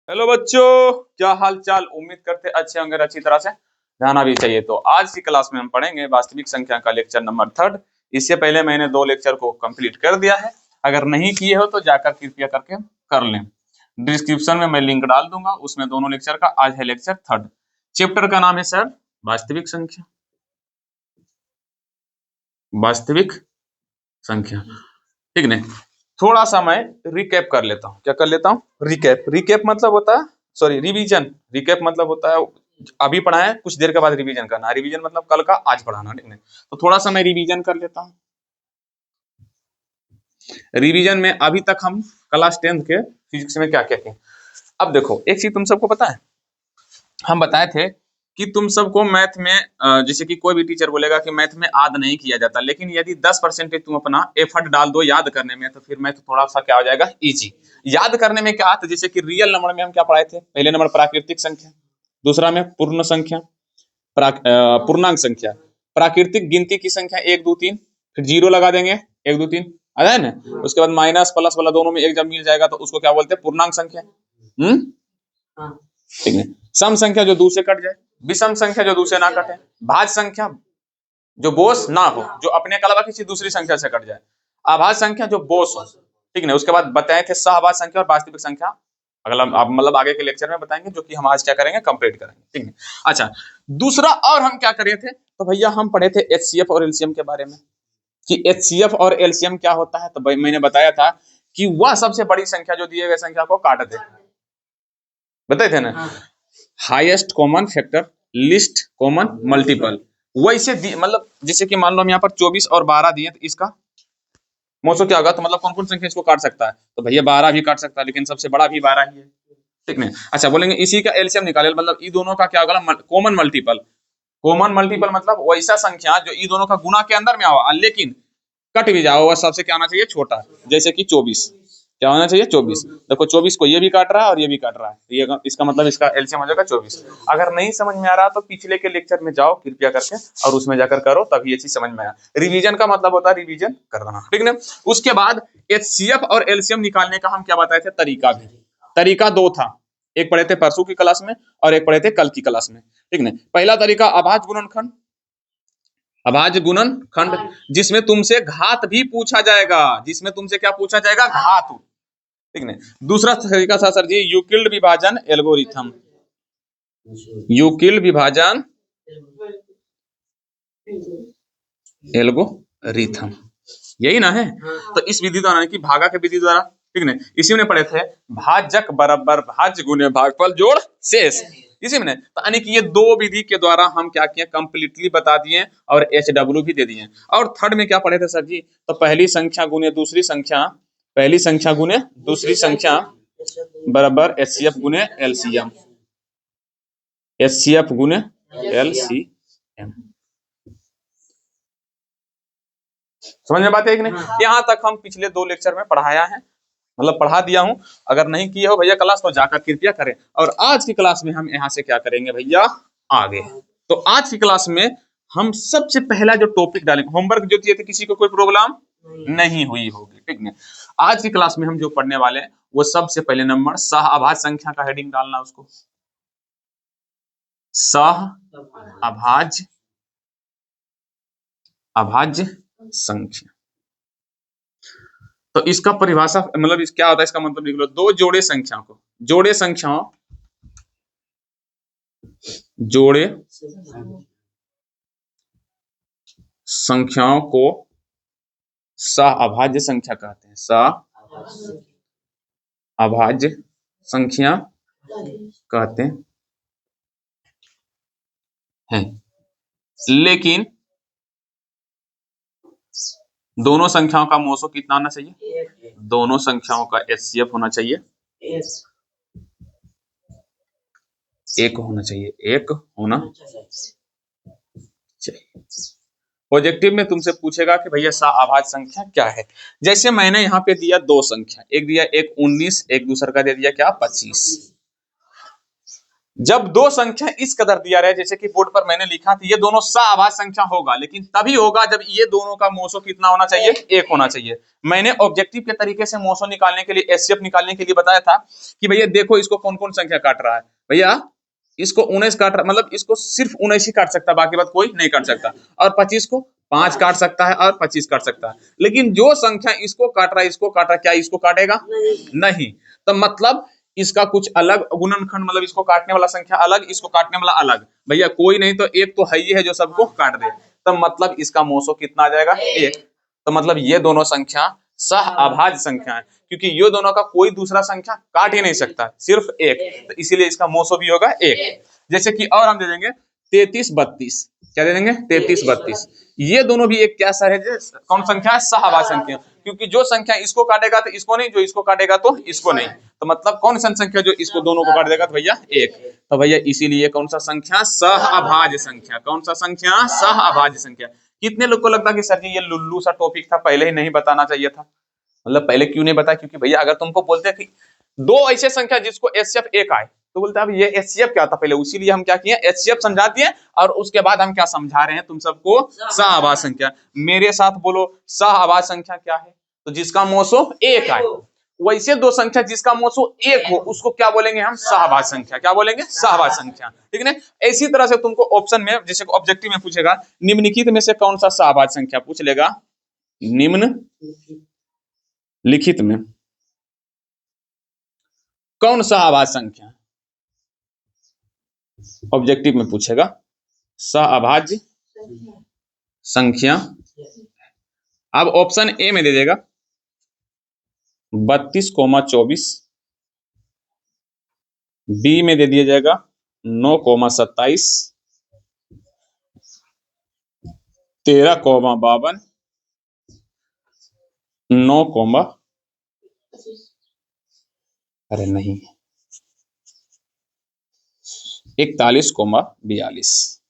Hello बच्चों, क्या हाल चाल। उम्मीद करते अच्छे होंगे, अच्छी तरह से रहना भी चाहिए। तो आज की क्लास में हम पढ़ेंगे वास्तविक संख्या का लेक्चर नंबर 3। इससे पहले मैंने 2 लेक्चर को कंप्लीट कर दिया है। अगर नहीं किए हो तो जाकर कृपया करके कर लें। डिस्क्रिप्शन में मैं लिंक डाल दूंगा, उसमें दोनों लेक्चर का। आज है लेक्चर 3। चैप्टर का नाम है सर वास्तविक संख्या। वास्तविक संख्या, ठीक नहीं। थोड़ा सा मैं रिकैप कर लेता हूँ। क्या कर लेता हूँ? रिकैप। रिकैप मतलब होता है, सॉरी, रिवीजन। रिकैप मतलब होता है अभी पढ़ा है, कुछ देर के बाद रिवीजन करना। रिवीजन मतलब कल का आज पढ़ाना, ठीक है। तो थोड़ा सा मैं रिवीजन कर लेता हूँ। रिवीजन में अभी तक हम क्लास 10 के फिजिक्स में क्या क्या किए। अब देखो, एक चीज तुम सबको पता है, हम बताए थे कि तुम सबको मैथ में जैसे कि कोई भी टीचर बोलेगा कि मैथ में आद नहीं किया जाता, लेकिन यदि 10% तुम अपना एफर्ट डाल दो याद करने में, तो फिर मैथ थोड़ा सा क्या हो जाएगा, इजी। याद करने में क्या आता है, जैसे कि रियल नंबर में हम क्या पढ़ाए थे? पहले नंबर प्राकृतिक संख्या, दूसरा में पूर्ण संख्या, पूर्णांक संख्या, प्राकृतिक गिनती की संख्या 1 2 3, फिर जीरो लगा देंगे 1 2 3, आ जाए ना। उसके बाद माइनस प्लस वाला दोनों में एक जब मिल जाएगा तो उसको क्या बोलते हैं? पूर्णांक संख्या। ठीक है। सम संख्या जो 2 से कट जाए, विषम संख्या जो 2 से ना कटे, भाज्य संख्या जो बोस ना हो, जो अपने के अलावा किसी दूसरी संख्या से कट जाए, अभाज्य संख्या जो बोस हो, ठीक है। उसके बाद बताए थे सहभाज्य संख्या और वास्तविक संख्या। अगला आप मतलब आगे के लेक्चर में बताएंगे, जो कि हम आज क्या करेंगे, कंप्लीट करेंगे, ठीक है। अच्छा, दूसरा और हम क्या करे थे, तो भैया हम पढ़े थे एचसीएफ और एलसीएम के बारे में, कि एचसीएफ और एलसीएम क्या होता है। तो भाई मैंने बताया था कि वह सबसे बड़ी संख्या जो दिए गए संख्या को काट दे, बताए थे ना। Highest common factor, list common multiple. वैसे मतलब जैसे कि मान लो हम यहाँ पर 24 और 12 दिए, तो इसका मोसो क्या होगा, तो मतलब कौन कौन संख्या इसको काट सकता है? तो भैया 12 भी काट सकता है, लेकिन सबसे बड़ा भी 12 ही है, ठीक नहीं। अच्छा, बोलेंगे इसी का एलसीएम निकाले, मतलब ई दोनों का क्या होगा, कॉमन मल्टीपल। कॉमन मल्टीपल मतलब वैसा संख्या जो ई दोनों का गुना के अंदर में आओ, लेकिन कट भी जाओ, वह सबसे क्या होना चाहिए, छोटा। जैसे कि 24 क्या होना चाहिए, 24। देखो 24 को ये भी काट रहा है और ये भी काट रहा है, ये इसका मतलब इसका एलसीएम हो जाएगा 24। अगर नहीं समझ में आ रहा तो पिछले के लेक्चर में जाओ कृपया करके, और उसमें जाकर करो, तभी ये चीज समझ में आया। रिवीजन का मतलब होता है रिवीजन करना, ठीक ना। उसके बाद एचसीएफ और एलसीएम निकालने का हम क्या बताए थे, तरीका भी। तरीका 2 था, एक पढ़े थे परसों की क्लास में और एक पढ़े थे कल की क्लास में, ठीक ना। पहला तरीका अभाज्य गुणनखंड, अभाज्य गुणनखंड, जिसमें तुमसे घात भी पूछा जाएगा, जिसमें तुमसे क्या पूछा जाएगा, घात, ठीक है। दूसरा तरीका था सर जी यूक्लिड विभाजन एल्गोरिथम। यूक्लिड विभाजन एल्गोरिथम, यही ना है। तो इस विधि द्वारा की भागा के विधि द्वारा, ठीक है। इसी में पढ़े थे भाजक बराबर भाज्य गुणे भागफल जोड़ शेष, इसी में। तो यानी कि ये 2 विधि के द्वारा हम क्या किए, कंप्लीटली बता दिए और एचडब्ल्यू भी दे दिए। और थर्ड में क्या पढ़े थे सर जी, तो पहली संख्या गुने दूसरी संख्या, पहली संख्या गुने दूसरी संख्या बराबर एचसीएफ गुने एलसीएम, एचसीएफ गुने एलसीएम। समझ में बात है कि नहीं? यहाँ तक हम पिछले 2 लेक्चर में पढ़ाया है, मतलब पढ़ा दिया हूं। अगर नहीं किए हो भैया क्लास, तो जाकर कृपया करें। और आज की क्लास में हम यहाँ से क्या करेंगे भैया, आगे। तो आज की क्लास में हम सबसे पहला जो टॉपिक डालेंगे, होमवर्क जो दिए थे, किसी को कोई प्रॉब्लम नहीं हुई होगी, ठीक है। आज की क्लास में हम जो पढ़ने वाले हैं, वो सबसे पहले नंबर सहअभाज्य संख्या का हेडिंग डालना, उसको सहअभाज्य, अभाज्य संख्या। तो इसका परिभाषा मतलब इस क्या होता है, इसका मतलब लिख लो, 2 जोड़े संख्याओं को, जोड़े संख्याओं, जोड़े संख्याओं को सहअभाज्य संख्या कहते हैं, सहअभाज्य संख्या कहते हैं। लेकिन दोनों संख्याओं का मोसो कितना होना चाहिए, दोनों संख्याओं का एचसीएफ होना चाहिए, एक होना चाहिए, एक होना चाहिए। प्रोजेक्टिव में तुमसे पूछेगा कि भैया सहअभाज्य संख्या क्या है। जैसे मैंने यहाँ पे दिया 2 संख्या, एक दिया एक 19, एक दूसरा का दे दिया क्या 25। जब दो संख्या इस कदर दिया रहे, जैसे कि बोर्ड पर मैंने लिखा था, ये दोनों सह-अभाज्य संख्या होगा, लेकिन तभी होगा जब ये दोनों का मोसो कितना होना चाहिए, 1 होना चाहिए। मैंने ऑब्जेक्टिव के तरीके से मोसो निकालने के लिए, एचसीएफ निकालने के लिए बताया था कि भैया देखो इसको कौन कौन संख्या काट रहा है। भैया इसको 19 काट रहा, मतलब इसको सिर्फ 19 ही काट सकता है, बाकी बात कोई नहीं काट सकता। और 25 को 5 काट सकता है और 25 काट सकता है, लेकिन जो संख्या इसको काट रहा है, इसको काट रहा है, क्या इसको काटेगा? नहीं। तो मतलब इसका कुछ अलग गुणनखंड, मतलब इसको काटने वाला संख्या अलग, इसको काटने वाला अलग। भैया कोई नहीं तो एक तो है ही है जो सबको काट दे, तो मतलब इसका मोसो कितना आ जाएगा? 1। तो मतलब ये दोनों संख्या सह-अभाज्य संख्या है, क्योंकि ये दोनों का कोई दूसरा संख्या काट ही नहीं सकता, सिर्फ 1, तो इसीलिए इसका मोसो भी होगा 1। जैसे कि और हम दे देंगे 33 32, क्या दे देंगे? 33 32। ये दोनों भी एक क्या सर है, कौन संख्या है? सह-अभाज्य संख्या, क्योंकि जो संख्या इसको काटेगा तो इसको नहीं, जो इसको काटेगा तो इसको नहीं। तो मतलब कौन सा संख्या जो इसको दोनों को काट देगा? तो भैया 1। तो भैया इसीलिए कौन सा संख्या? सह-अभाज्य संख्या। कौन सा संख्या? सह-अभाज्य संख्या। कितने लोग को लगता है कि सर जी ये लुल्लू सा टॉपिक था, पहले ही नहीं बताना चाहिए था? मतलब पहले क्यों नहीं बताया? क्योंकि भैया अगर तुमको बोलते कि दो ऐसे संख्या जिसको एचसीएफ 1 आए, तो बोलते हैं अब ये एचसीएफ क्या था पहले, इसीलिए हम क्या किए, एचसीएफ समझा दिए, और उसके बाद हम क्या समझा रहे हैं तुम सबको? सह-अभाज्य संख्या। मेरे साथ बोलो, सह-अभाज्य संख्या क्या है? तो जिसका मोसो 1 आए। वैसे दो संख्या जिसका मोसो 1 हो, उसको क्या बोलेंगे हम? सह-अभाज्य संख्या। क्या बोलेंगे? सह-अभाज्य संख्या। ठीक है ना? इसी तरह से तुमको ऑप्शन में, जैसे ऑब्जेक्टिव में पूछेगा, निम्नलिखित में से कौन सा सह-अभाज्य संख्या पूछ लेगा, निम्न लिखित में कौन सह-अभाज्य संख्या, ऑब्जेक्टिव में पूछेगा सह-अभाज्य संख्या। अब ऑप्शन ए में दे देगा 32,24, बी में दे दिया जाएगा 9,27, 13,52, 9, अरे नहीं 41,42।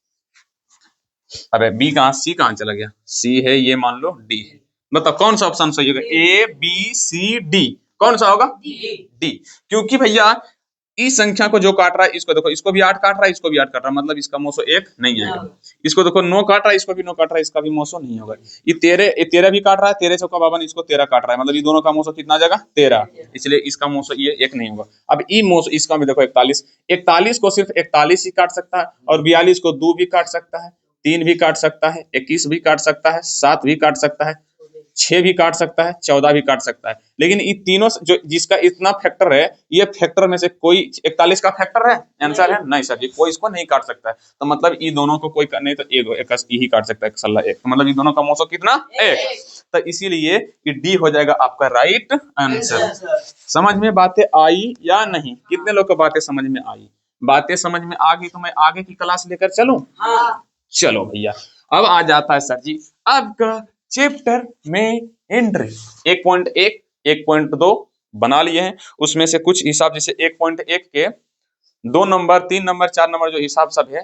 अबे बी कहाँ, सी कहाँ चला गया? सी है, ये मान लो डी है। मतलब कौन सा ऑप्शन सही होगा? ए बी सी डी, कौन सा होगा? डी। क्योंकि भैया इस संख्या को जो काट रहा है, इसको देखो, इसको भी 8 काट रहा है, इसको भी 8 काट रहा है, मतलब इसका मोसो 1 नहीं आएगा। इसको देखो 9 काट रहा है, इसको भी 9 काट रहा है, इसका भी मोसो नहीं होगा। ये 13 भी काट रहा है, 13,54, इसको 13 काट रहा है, मतलब ये दोनों का मोसो कितना आ जाएगा? 13, इसलिए इसका मोसो ये 1 नहीं होगा। अब ई मोसो इसका भी देखो 41, 41 को सिर्फ 41 ही काट सकता है, और 42 को 2 भी काट सकता है, 3 भी काट सकता है, 21 भी काट सकता है, 7 भी काट सकता है, 6 भी काट सकता है, 14 भी काट सकता है। लेकिन ये तीनों जो जिसका इतना फैक्टर है, ये फैक्टर में से कोई 41 का फैक्टर है? आंसर है नहीं सर जी, कोई इसको नहीं काट सकता है। तो मतलब ये दोनों को कोई नहीं, तो एक ही काट सकता है, सल्ला 1। तो मतलब ये दोनों का मोसो कितना? 1। तो इसीलिए ये डी हो जाएगा आपका राइट आंसर। समझ में बातें आई या नहीं? कितने लोग को बातें समझ में आई? बातें समझ में आ गई तो मैं आगे की क्लास लेकर चलूं? चलो भैया, अब आ जाता है सर जी आपका चैप्टर में एंट्री। 1.1, 1.2 बना लिए हैं, उसमें से कुछ हिसाब, जैसे 1.1 के 2 नंबर, 3 नंबर, 4 नंबर जो हिसाब सब है,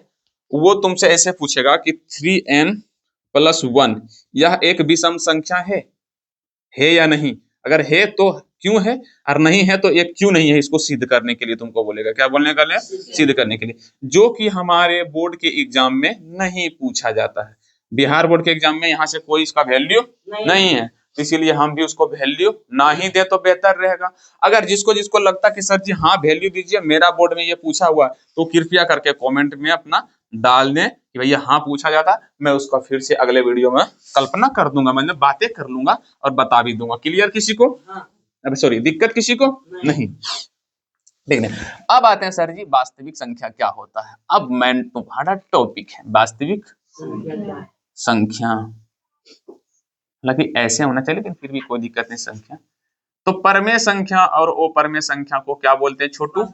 वो तुमसे ऐसे पूछेगा कि 3n+1 यह एक विषम संख्या है या नहीं? अगर है तो क्यों है, और नहीं है तो ये क्यों नहीं है, इसको सिद्ध करने के लिए तुमको बोलेगा। क्या बोलने का? सिद्ध करने के लिए, जो कि हमारे बोर्ड के एग्जाम में नहीं पूछा जाता है। बिहार बोर्ड के एग्जाम में यहाँ से कोई इसका वैल्यू नहीं है, तो इसीलिए हम भी उसको वैल्यू ना ही दे तो बेहतर रहेगा। अगर जिसको जिसको लगता कि सर जी हाँ वैल्यू दीजिए, मेरा बोर्ड में ये पूछा हुआ, तो कृपया करके कमेंट में अपना डाल दें कि भैया हाँ पूछा जाता, मैं उसका फिर से अगले वीडियो में कल्पना कर दूंगा, मतलब बातें कर लूंगा और बता भी दूंगा। क्लियर किसी को? अब सॉरी, दिक्कत किसी को नहीं? देखने अब आते हैं सर जी वास्तविक संख्या क्या होता है। अब मैं तुम्हारा टॉपिक है वास्तविक संख्या, हालांकि ऐसे होना चाहिए लेकिन फिर भी कोई दिक्कत नहीं। संख्या तो परमेय संख्या और अपरमेय संख्या को क्या बोलते हैं छोटू?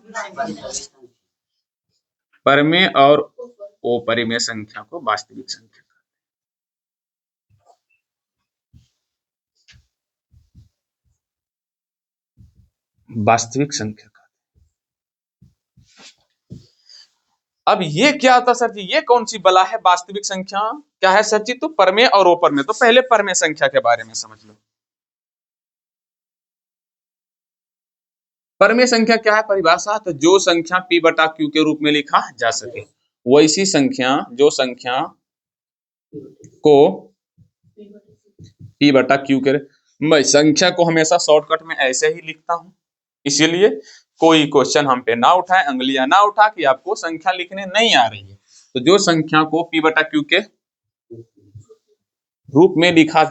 परमेय और अपरिमेय संख्या को वास्तविक संख्या। वास्तविक संख्या का अब ये क्या होता सर जी, ये कौन सी बला है? वास्तविक संख्या क्या है सर जी? तो परमेय और अपरमेय। तो पहले परमेय संख्या के बारे में समझ लो। परमेय संख्या क्या है परिभाषा? तो जो संख्या p बटा q के रूप में लिखा जा सके, वैसी संख्या जो संख्या को p बटा q के, मैं संख्या को हमेशा शॉर्टकट में ऐसे ही लिखता हूं, इसीलिए कोई क्वेश्चन हम पे ना उठाए, अंगुलियां ना उठा कि आपको संख्या लिखने नहीं आ रही है। तो जो संख्या को p बटा q के रूप में लिखा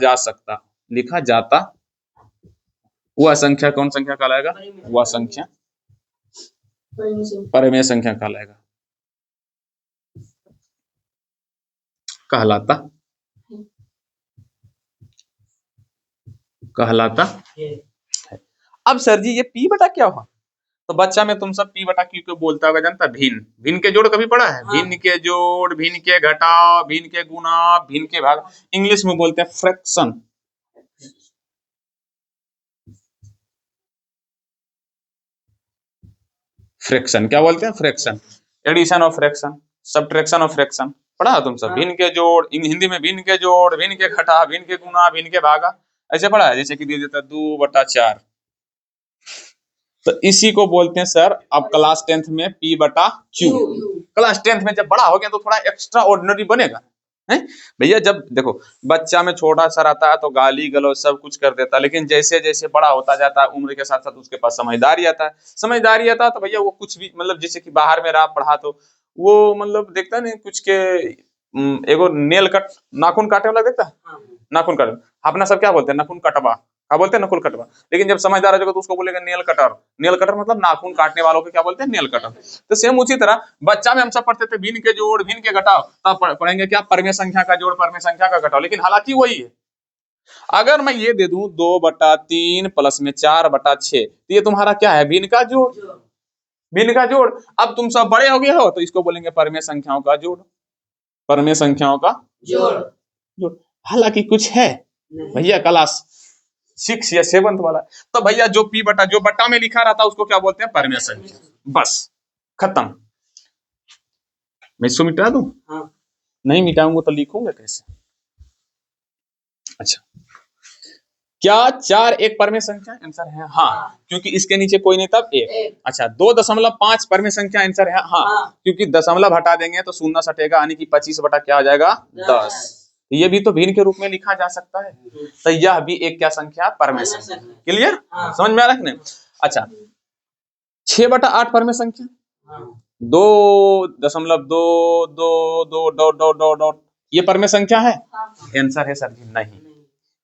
जाता वह संख्या कौन संख्या कहलाएगा? वह संख्या परमेय संख्या कहलाएगा, कहलाता है। अब सर जी ये p बटा क्या हुआ? तो बच्चा में तुम सब p बटा q को बोलता होगा, जानता? भिन्न। भिन्न के जोड़ कभी पढ़ा है? भिन्न के जोड़, भिन्न के घटाव, भिन्न के गुणा, भिन्न के भाग, इंग्लिश में बोलते हैं फ्रैक्शन। फ्रैक्शन क्या बोलते हैं? Fraction, addition of fraction, subtraction of fraction पढ़ा है तुम सब? भिन्न के जोड़, हिंदी में भिन्न के जोड़, भिन्न के घटाव, भिन्न के गुणा, भिन्न के भागा, ऐसे पढ़ा है। जैसे कि दिया जाता है 2/4, तो इसी को बोलते हैं सर अब क्लास 10th में p बटा q। क्लास 10th में जब बड़ा हो गया तो थोड़ा एक्स्ट्रा ऑर्डिनरी बनेगा, है भैया। जब देखो बच्चा में छोटा सा रहता है तो गाली गलौज सब कुछ कर देता है, लेकिन जैसे जैसे बड़ा होता जाता है उम्र के साथ साथ उसके पास समझदारी आता है। समझदारी आता है तो भैया वो कुछ भी, मतलब जैसे कि बाहर में रहा पढ़ा तो वो मतलब देखता नहीं कुछ के एगो नेल कट, नाखून काटे वाला देखता है, नाखून काटे, अपना सब क्या बोलते हैं? नाखून कटवा, क्या बोलते हैं? नकुल कटवा। लेकिन जब समझदार हो जाएगा तो उसको बोलेगा नेल कटर। नेल कटर मतलब नाखून काटने वालों को क्या बोलते हैं? Nail cutter. तो सेम उसी तरह बच्चा में हम सब पढ़ते थे भिन्न के जोड़, भिन्न के घटाव, तब पढ़ेंगे क्या? परमेय संख्या का जोड़, परमेय संख्या का घटाव, लेकिन हालांकि वही है। अगर मैं ये दे दूं 2/3 प्लस में 4/6, तो ये तुम्हारा क्या है? भिन्न का जोड़, भिन्न का जोड़। अब तुम सब बड़े हो गए हो तो इसको बोलेंगे परमेय संख्याओं का जोड़, परमेय संख्याओं का जोड़। हालांकि कुछ है भैया क्लास 6 या 7th वाला, तो भैया जो p बटा, जो बटा में लिखा रहता है उसको क्या बोलते हैं? परमेय संख्या। बस खत्म। मैं इसको मिटा दूं? नहीं मिटाऊंगा तो लिखूंगा कैसे? अच्छा, क्या 4 एक परमेय संख्या? आंसर है हाँ, क्योंकि इसके नीचे कोई नहीं तब 1। अच्छा, 2.5 परमेय संख्या? आंसर है हाँ, क्योंकि दशमलव हटा देंगे तो शून्य सटेगा, यानी कि 25 बटा क्या आ जाएगा? 10। ये भी तो भिन्न के रूप में लिखा जा सकता है, तो यह भी एक क्या संख्या? परमेय संख्या। क्लियर? समझ में आ रहा है? अच्छा, 6/8 परमेय संख्या? 2.222 ये परमेय संख्या है? आंसर है सर जी नहीं,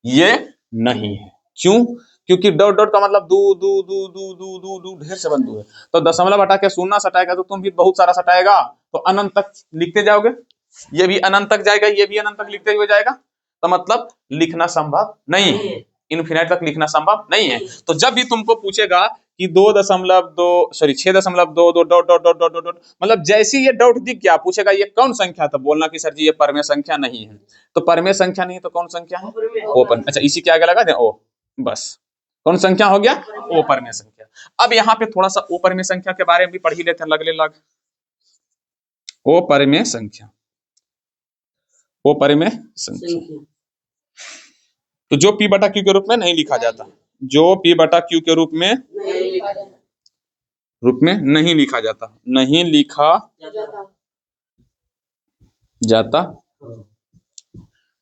ये नहीं है। क्यों? क्योंकि डॉट डॉट का मतलब दू दू दू दू दू दू दू ढेर से बंधु है, तो दशमलव हटा के शून्य सटाएगा तो तुम भी बहुत सारा सटाएगा, तो अनंत तक लिखते जाओगे, ये भी अनंत तक जाएगा, ये भी अनंत तक लिखते हुए जाएगा, तो मतलब लिखना संभव नहीं है, इनफिनिट तक लिखना संभव नहीं है। तो जब भी तुमको पूछेगा कि 6.22 dot dot dot dot dot, मतलब जैसे ये डॉट दिख गया पूछेगा ये कौन संख्या, तो बोलना कि सर जी ये परमेय संख्या नहीं है। तो परमेय संख्या नहीं है तो कौन संख्या है? ओपन। अच्छा, इसी के आगे लगा दे ओ, बस कौन संख्या हो गया? ओ परमेय संख्या। अब यहाँ पे थोड़ा सा ओ परमेय संख्या के बारे में भी पढ़ ही लेते हैं, लगले लग। ओ परमेय संख्या, ओ परमेय संख्या तो जो p बटा q के रूप में नहीं लिखा जाता, जो p बटा q के रूप में नहीं लिखा जाता, नहीं लिखा जाता।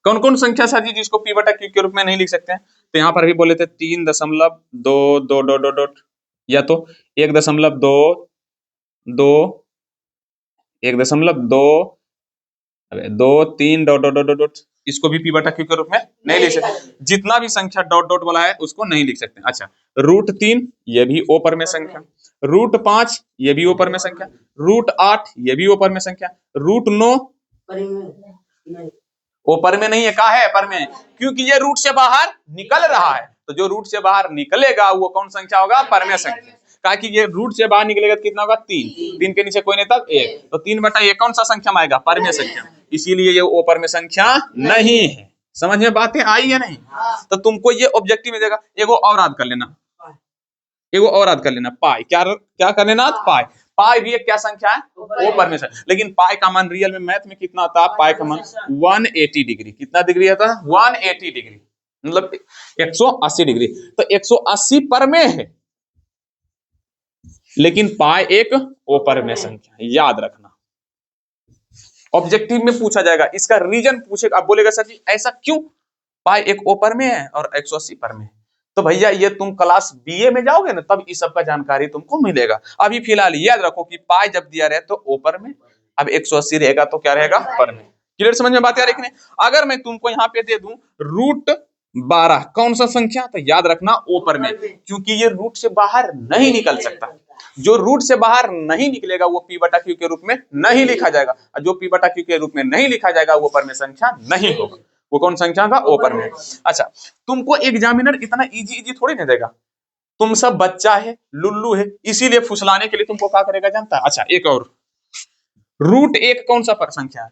कौन कौन संख्या सर जी जिसको p बटा q के रूप में नहीं लिख सकते हैं? तो यहाँ पर भी बोले थे 3.22 या तो 1.2 डॉट डॉट डॉट डॉट, इसको भी p बटा q के रूप में नहीं लिख सकते। जितना भी संख्या डॉट डॉट वाला है उसको नहीं लिख सकते। अच्छा, √3 ये भी ओ परमेय संख्या, √5 ये भी ओ परमेय संख्या, √8 ये भी ओ परमेय संख्या, √9 ओ परमेय नहीं है। कहा है परमेय? क्योंकि ये रूट से बाहर निकल रहा है, तो जो रूट से बाहर निकलेगा वो कौन संख्या होगा? परमेय संख्या। कहा कि ये रूट से बाहर निकलेगा तो कितना होगा? 3 के नीचे कोई नहीं तब 1, तो 3/1 कौन सा संख्या में आएगा? परमेय संख्या। इसीलिए ये ओ परमेय संख्या नहीं है। समझ में बातें आई है नहीं? तो तुमको ये ऑब्जेक्टिव में देगा। एगो और याद कर लेना, एगो और याद कर लेना, पाई। क्या कर लेना? पाई। पाई भी एक क्या संख्या है? ओ परमेय संख्या। लेकिन पाई का मान रियल में मैथ में कितना आता है? पाई का मान 180 डिग्री। कितना डिग्री आता है? 180 डिग्री, मतलब 180 डिग्री। तो 180 परमेय है, लेकिन पाई एक ओपरमेय संख्या, याद रखना। ऑब्जेक्टिव में पूछा जाएगा, इसका रीजन पूछेगा, आप बोलेगा सर जी ऐसा क्यों, पाई एक ओपर में है और 180 पर में। तो भैया ये तुम क्लास बीए में जाओगे ना तब इस सब का जानकारी तुमको मिलेगा। अभी फिलहाल याद रखो कि पाई जब दिया रहे तो ओपर में, अब 180 रहेगा तो क्या रहेगा, पर में। क्लियर समझ में बात आ रही है? अगर मैं तुमको यहाँ पे दे दूं √12, कौन सा संख्या, तो याद रखना ओपर में, क्योंकि ये रूट से बाहर नहीं निकल सकता। जो रूट से बाहर नहीं निकलेगा वो पी बटा क्यू के रूप में नहीं लिखा जाएगा, और जो पी बटा क्यू के रूप में नहीं लिखा जाएगा वो पर में संख्या नहीं होगा। वो कौन संख्या का, ओपर में। अच्छा, तुमको एग्जामिनर इतना इजी इजी थोड़ी ना देगा, तुम सब बच्चा है, लुल्लू है, इसीलिए फुसलाने के लिए तुमको क्या करेगा जानता है। अच्छा एक और, √1 कौन सा पर संख्या है,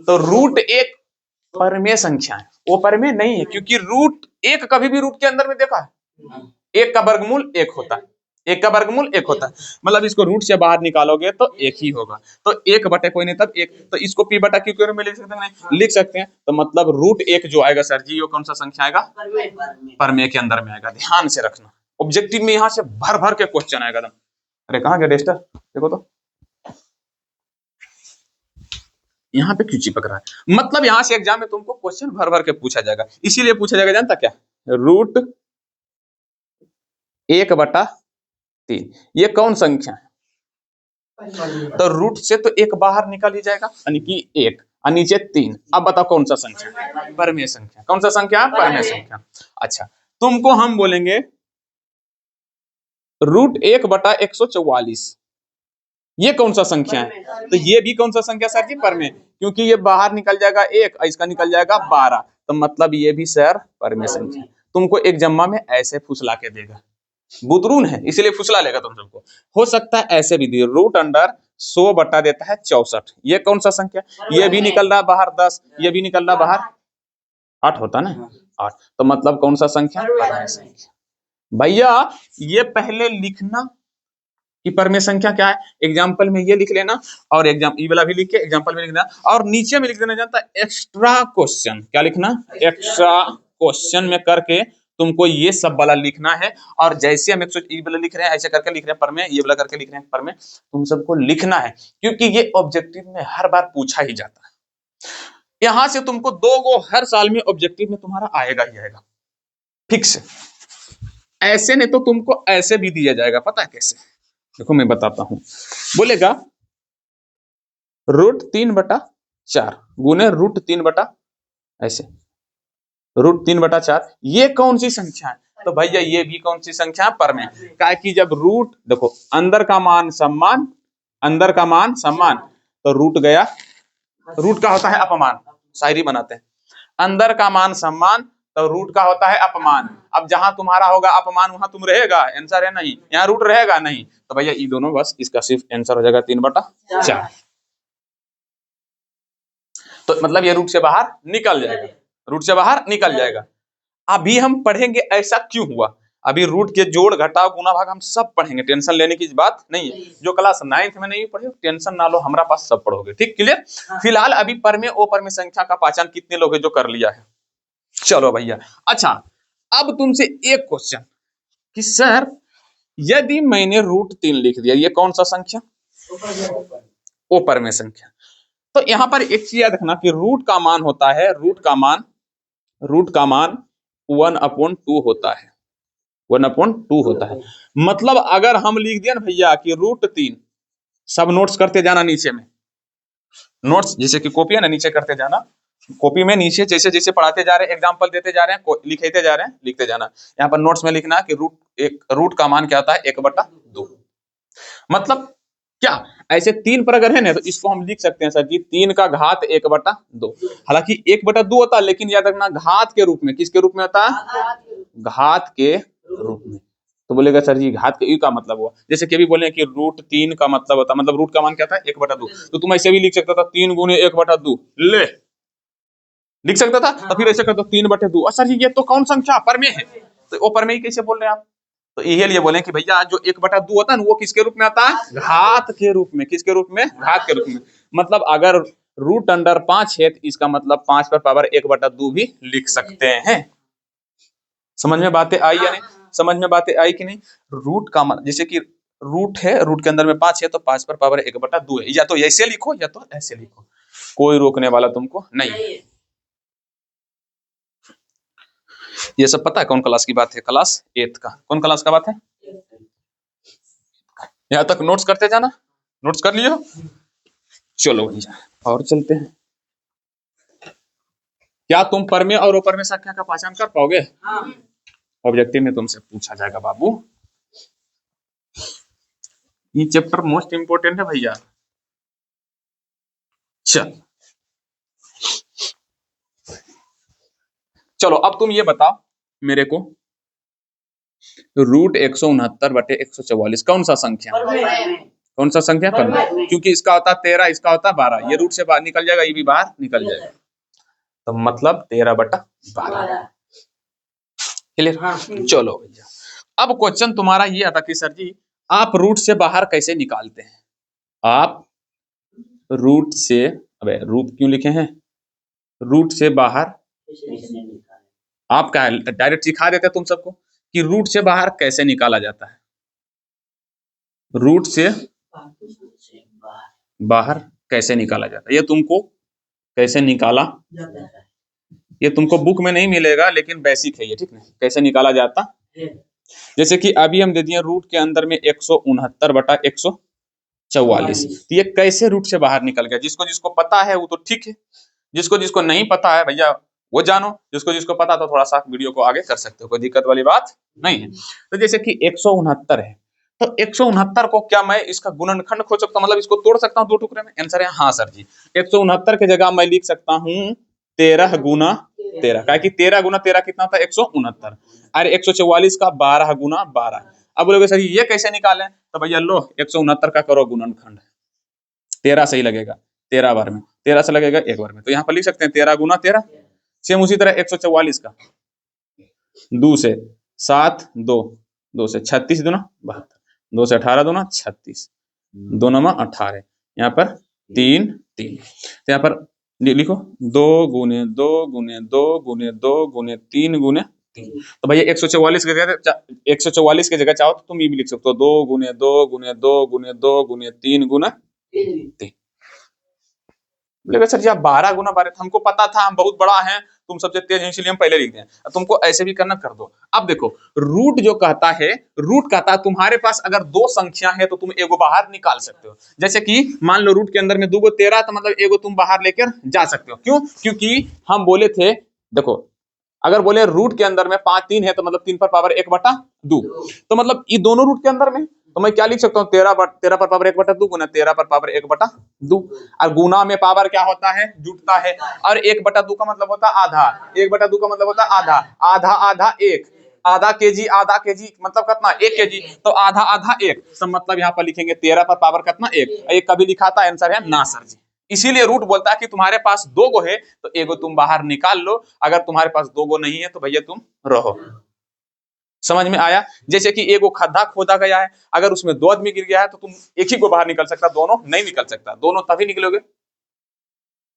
तो √1 परमेय संख्या है, वो परमेय नहीं है, क्योंकि √1 कभी भी रूट के अंदर में देखा है, 1 का वर्गमूल 1 होता है, 1 का वर्गमूल 1 होता है, मतलब इसको रूट से बाहर निकालोगे तो 1 ही होगा। तो 1 बटे कोई नहीं तब 1, तो इसको पी बटा क्यू के रूप में लिख सकते हैं, लिख सकते हैं। तो मतलब √1 जो आएगा सर जी, वो कौन सा संख्या आएगा, परमेय के अंदर में आएगा। ध्यान से रखना, ऑब्जेक्टिव में यहाँ से भर भर के क्वेश्चन आएगा। अरे कहाँ गया डेस्टर, देखो तो यहाँ पे क्यों चिपक रहा है, मतलब यहाँ से एग्जाम में तुमको क्वेश्चन भर भर के पूछा जाएगा। इसीलिए पूछा जाएगा जानता क्या, √1/3 ये कौन संख्या है, तो रूट से तो 1 बाहर निकल ही जाएगा, यानी कि 1 और नीचे 3। अब बताओ कौन सा संख्या, परमेय संख्या। कौन सा संख्या, परमेय संख्या। अच्छा तुमको हम बोलेंगे √1/144 ये कौन सा संख्या है, तो ये भी कौन सा संख्या सर जी, परमेय, क्योंकि ये बाहर निकल जाएगा 1, इसका निकल जाएगा 12, तो मतलब ये भी सर परमेय संख्या। तुमको एक जम्मा में ऐसे फुसला के देगा, बुतरून है इसलिए फुसला लेगा तुम सबको। हो सकता है ऐसे भी दिए, √100 बटा देता है 64, ये कौन सा संख्या, ये भी निकल रहा बाहर 10, ये भी निकल रहा बाहर 8 होता ना, 8, तो मतलब कौन सा संख्या, परमेय संख्या। भैया ये पहले लिखना कि परमेय संख्या क्या है, एग्जाम्पल में ये लिख लेना, और एग्जाम ये वाला भी लिख के एग्जाम्पल में लिखना, और नीचे में लिख देना जानता एक्स्ट्रा क्वेश्चन, क्या लिखना, एक्स्ट्रा क्वेश्चन में करके तुमको ये सब वाला लिखना है। और जैसे हम 100 वाला लिख रहे हैं ऐसे करके लिख रहे हैं परमेय, ये वाला करके लिख रहे हैं परमेय, तुम सबको लिखना है, क्योंकि ये ऑब्जेक्टिव में हर बार पूछा ही जाता है। यहां से तुमको 2 गो हर साल में ऑब्जेक्टिव में तुम्हारा आएगा ही आएगा, फिक्स। ऐसे नहीं तो तुमको ऐसे भी दिया जाएगा, पता है कैसे, देखो मैं बताता हूं। बोलेगा √3/4 गुने √3 ऐसे, √3/4 ये कौन सी संख्या है, तो भैया ये भी कौन सी संख्या है, परमेय। क्या कि जब रूट देखो अंदर का मान सम्मान, अंदर का मान सम्मान, तो रूट गया, रूट का होता है अपमान, शायरी बनाते हैं, अंदर का मान सम्मान, तो रूट का होता है अपमान। अब जहां तुम्हारा होगा अपमान वहां तुम रहेगा, आंसर है नहीं, यहाँ रूट रहेगा नहीं, तो भैया ये दोनों बस, इसका सिर्फ आंसर हो जाएगा 3/4। तो मतलब ये रूट से बाहर निकल जाएगा, रूट से बाहर निकल जाएगा। अभी हम पढ़ेंगे ऐसा क्यों हुआ, अभी रूट के जोड़ घटाव गुना भाग हम सब पढ़ेंगे, टेंशन लेने की बात नहीं है। जो क्लास 9th में नहीं पढ़े टेंशन ना लो, हमारा पास सब पढ़ोगे, ठीक, क्लियर। फिलहाल अभी परमेय परमेय संख्या का पहचान कितने लोग हैं जो कर लिया है, चलो भैया। अच्छा अब तुमसे एक क्वेश्चन कि सर यदि मैंने √3 लिख दिया, ये कौन सा संख्या, ओ परमेय संख्या। तो यहां पर एक चीज याद रखना कि रूट का मान होता है, रूट का मान 1/2 होता है, 1/2 होता है। मतलब अगर हम लिख दिया ना भैया कि √3, सब नोट्स करते जाना नीचे में, नोट्स जैसे कि कॉपी है ना नीचे करते जाना, कॉपी में नीचे जैसे जैसे पढ़ाते जा रहे हैं, एग्जाम्पल देते जा रहे हैं, लिखते जा रहे हैं, लिखते जाना। यहाँ पर नोट्स में लिखना कि रूट का मान क्या होता है, 1/2। मतलब क्या, ऐसे 3 पर अगर है ना तो इसको हम लिख सकते हैं सर जी 3 का घात 1/2। हालांकि 1/2 होता है, लेकिन याद रखना घात के रूप में, किसके रूप में होता है, घात के रूप में। तो बोलेगा सर जी घात के का मतलब हुआ, जैसे कि भी बोले कि √3 का मतलब होता है, मतलब रूट का मान क्या था, 1/2। तो तुम ऐसे भी लिख सकता था 3 गुने 1/2 ले लिख सकता था, तो फिर ऐसे कर दो 3/2। और सर जी ये तो कौन संख्या, परमेय है, तो वो परमेय कैसे बोल रहे हैं आप, तो यही लिए बोले कि भैया जो 1/2 होता है ना वो किसके रूप में आता है, घात के रूप में, किसके रूप में, घात के रूप में। मतलब अगर √5 है तो इसका मतलब 5 पर पावर 1/2 भी लिख सकते हैं। समझ में बातें आई या नहीं, समझ में बातें आई कि नहीं। रूट का मान जैसे कि रूट है, रूट के अंदर में 5 है तो 5 पर पावर 1/2 है। या तो ऐसे लिखो या तो ऐसे लिखो, कोई रोकने वाला तुमको नहीं है। ये सब पता है कौन क्लास की बात है? क्लास 8 का। कौन क्लास का बात है? यहाँ तक नोट्स करते जाना, नोट्स कर लियो। चलो भैया और चलते हैं। क्या तुम परमेय और अपरमेय संख्या का पहचान कर पाओगे? ऑब्जेक्टिव में तुमसे पूछा जाएगा बाबू। ये चैप्टर मोस्ट इंपोर्टेंट है भैया। चलो अब तुम ये बताओ मेरे को, रूट 169/144 कौन सा संख्या? कौन सा संख्या? परमेय। क्योंकि इसका होता 13, इसका होता 12। ये रूट से बाहर निकल जाएगा, ये भी बाहर निकल जाएगा, तो मतलब 13/12। क्लियर? चलो भैया अब क्वेश्चन तुम्हारा ये आता कि सर जी आप रूट से बाहर कैसे निकालते हैं? आप रूट से, अबे रूट क्यों लिखे हैं? रूट से बाहर आप क्या डायरेक्ट सिखा देते तुम सबको कि रूट से बाहर कैसे निकाला जाता है। रूट से बाहर कैसे निकाला जाता है, ये तुमको कैसे निकाला जाता है, ये तुमको बुक में नहीं मिलेगा, लेकिन बेसिक है ये, ठीक है? कैसे निकाला जाता है? जैसे कि अभी हम दे दिए रूट के अंदर में 169/144, तो ये कैसे रूट से बाहर निकल गया? जिसको जिसको पता है वो तो ठीक है, जिसको जिसको नहीं पता है भैया वो जानो, जिसको जिसको पता तो थोड़ा सा वीडियो को आगे कर सकते हो, कोई दिक्कत वाली बात नहीं है। तो जैसे कि 169 है, तो 169 को क्या मैं इसका गुणनखंड खोज सकता हूँ, मतलब इसको तोड़ सकता हूँ 2 टुकड़े में? आंसर है हाँ सर जी। 169 के जगह मैं लिख सकता हूँ 13 गुना 13, क्या कि 13 गुना 13 कितना था? 169। अरे 144 का 12 गुना 12। अब बोलोगे सर ये कैसे निकालें? तो भैया लो 169 का करो गुणनखंड, 13 सही लगेगा 13 बार में, 13 से लगेगा 1 बार में, तो यहाँ पर लिख सकते हैं 13 गुना 13। सेम उसी तरह 144 का 2 से 7, 2 से 36 दूना 72, 2 से 18 दूना 36, 2 नमा 18, यहाँ पर 3 3, तो यहाँ पर लिखो 2 गुने 2 गुने 2 गुने 2 गुने 3 गुने 3। तो भैया 144 के जगह 144 के जगह चाहो तो तुम ये भी लिख सकते हो 2 गुने 2 गुने 2 गुने 2 गुने 3 गुना 3। बोलेगा सर जी आप 12 गुना 12, हमको पता था हम बहुत बड़ा है, तुम सबसे तेज हैं इसलिए हम पहले लिख दें। तुमको ऐसे भी करना, कर दो। अब देखो रूट जो कहता है, रूट कहता है तुम्हारे पास अगर 2 संख्या है तो तुम एगो बाहर निकाल सकते हो। जैसे कि मान लो रूट के अंदर में 2 गो 13, तो मतलब एगो तुम बाहर लेकर जा सकते हो। क्यों? क्योंकि हम बोले थे, देखो अगर बोले रूट के अंदर में 5 3 है तो मतलब 3 पर पावर 1/2, तो मतलब ये दोनों रूट के अंदर में तो मैं क्या लिख सकता हूँ 13 पर पावर 1/2 गुना 13 पर पावर 1/2। और गुना में पावर क्या होता है? जुटता है। और 1/2 का मतलब होता है आधा, 1/2 का मतलब होता है आधा, आधा आधा 1, आधा केजी मतलब कितना? 1 केजी, तो आधा आधा 1, तो मतलब यहाँ पर लिखेंगे 13 पर पावर कितना? 1। एक कभी लिखाता है? आंसर है ना सर जी। इसीलिए रूट बोलता है कि तुम्हारे पास 2 गो है तो एगो तुम बाहर निकाल लो, अगर तुम्हारे पास 2 गो नहीं है तो भैया तुम रहो। समझ में आया? जैसे कि एगो खड्डा खोदा गया है, अगर उसमें 2 आदमी गिर गया है तो तुम एक ही को बाहर निकल सकता, दोनों नहीं निकल सकता। दोनों तभी निकलोगे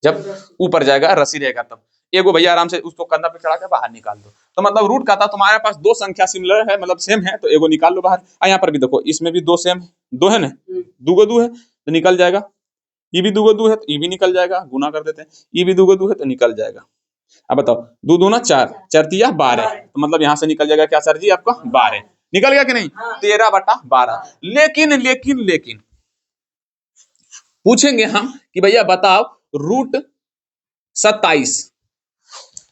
जब ऊपर जाएगा, रस्सी रहेगा तब। एगो भैया आराम से उसको कंधा पे चढ़ा के बाहर निकाल दो। तो मतलब रूट का था तुम्हारे पास 2 संख्या सिमिलर है, मतलब सेम है, तो एगो निकाल लो बाहर। यहाँ पर भी देखो इसमें भी 2 सेम है, 2 है ना, 2 गो 2 है तो निकल जाएगा। ये भी 2 गो 2 है तो ये भी निकल जाएगा, गुना कर देते हैं। ये भी 2 गो 2 है तो निकल जाएगा। अब बताओ 2 दूना 4, 4 तिया 12, तो मतलब यहाँ से निकल जाएगा क्या सर जी आपका? 12 निकल गया कि नहीं? 13/12। लेकिन पूछेंगे हम कि भैया बताओ रूट 27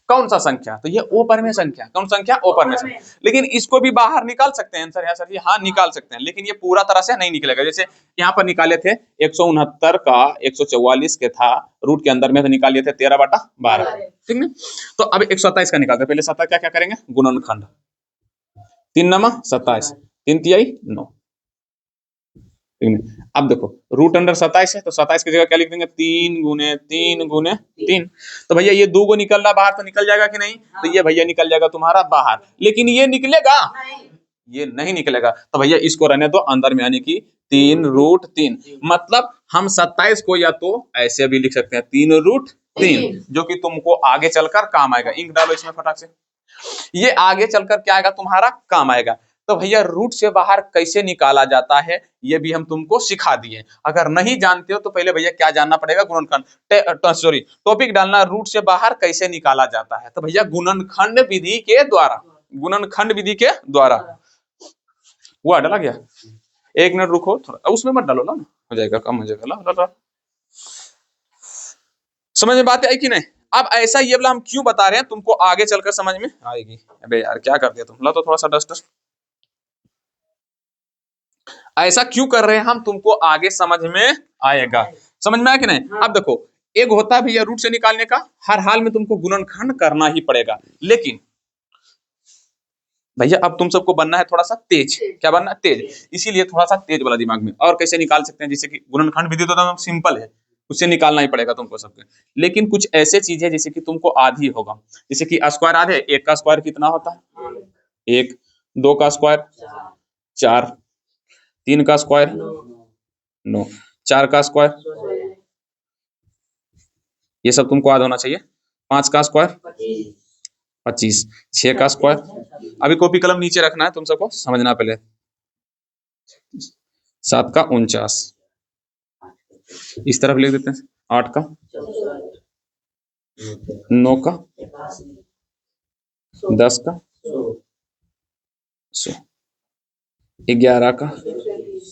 कौन सा संख्या? तो ये अपरमेय संख्या। कौन संख्या? अपरमेय संख्या। लेकिन इसको भी बाहर निकाल सकते हैं आंसर है सर जी। हाँ निकाल सकते हैं, लेकिन ये पूरा तरह से नहीं निकलेगा। जैसे यहाँ पर निकाले थे 169 का 144 के था रूट के अंदर में, तो निकालिए थे 13/12, ठीक ना? तो अब 127 का निकालते, पहले 27 क्या करेंगे? गुणनखंड, 3 नमा 27, 3 तिहाई 9। अब देखो रूट अंडर 27 है तो 27 की जगह क्या लिख देंगे? 3 गुने 3 गुने 3। तो भैया ये 2 गो निकल रहा बाहर, तो निकल जाएगा कि नहीं? तो ये भैया निकल जाएगा तुम्हारा बाहर, लेकिन ये निकलेगा? ये नहीं निकलेगा। तो भैया इसको रहने दो अंदर में, यानी कि 3√3। मतलब हम 27 को या तो ऐसे भी लिख सकते हैं 3√3, जो कि तुमको आगे चलकर काम आएगा। इंक डालो इसमें फटाक से, ये आगे चलकर क्या आएगा? तुम्हारा काम आएगा। तो भैया रूट से बाहर कैसे निकाला जाता है ये भी हम तुमको सिखा दिए। अगर नहीं जानते हो तो पहले भैया क्या जानना पड़ेगा, गुणनखंड, सॉरी टॉपिक डालना, रूट से बाहर कैसे निकाला जाता है। तो भैया गुणनखंड विधि के द्वारा, गुणनखंड विधि के द्वारा। वो डाला गया, एक मिनट रुको थोड़ा, उसमें मत डालो ना, हो जाएगा, कम हो जाएगा। ला समझ में बात आई कि नहीं। अब ऐसा ये वाला हम क्यों बता रहे हैं, तुमको आगे चलकर समझ में आएगी। अबे यार क्या कर दिया तुम, ला तो थोड़ा सा डस्टर। ऐसा क्यों कर रहे हैं हम, तुमको आगे समझ में आएगा। समझ में आया कि नहीं। अब देखो, एक होता है भैया रूट से निकालने का, हर हाल में तुमको गुणनखंड करना ही पड़ेगा। लेकिन भैया अब तुम सबको बनना है थोड़ा सा तेज। क्या बनना है, तेज। इसीलिए थोड़ा सा तेज वाला दिमाग में। और कैसे निकाल सकते हैं, जैसे कि गुणनखंड विधि तो एकदम सिंपल है, उससे निकालना ही पड़ेगा तुमको सबके। लेकिन कुछ ऐसे चीज है जैसे कि तुमको आधी होगा, जैसे कि स्क्वायर आधे, एक का स्क्वायर कितना होता है, एक, दो का स्क्वायर 4, तीन का स्क्वायर 9, चार का स्क्वायर, ये सब तुमको याद होना चाहिए। 5 का स्क्वायर 25, 6 का स्क्वायर, अभी कॉपी कलम नीचे रखना है तुम सबको, समझना पहले। 7 का 49, इस तरफ लिख देते हैं। 8 का, 9 का, 10 का 100, 11 का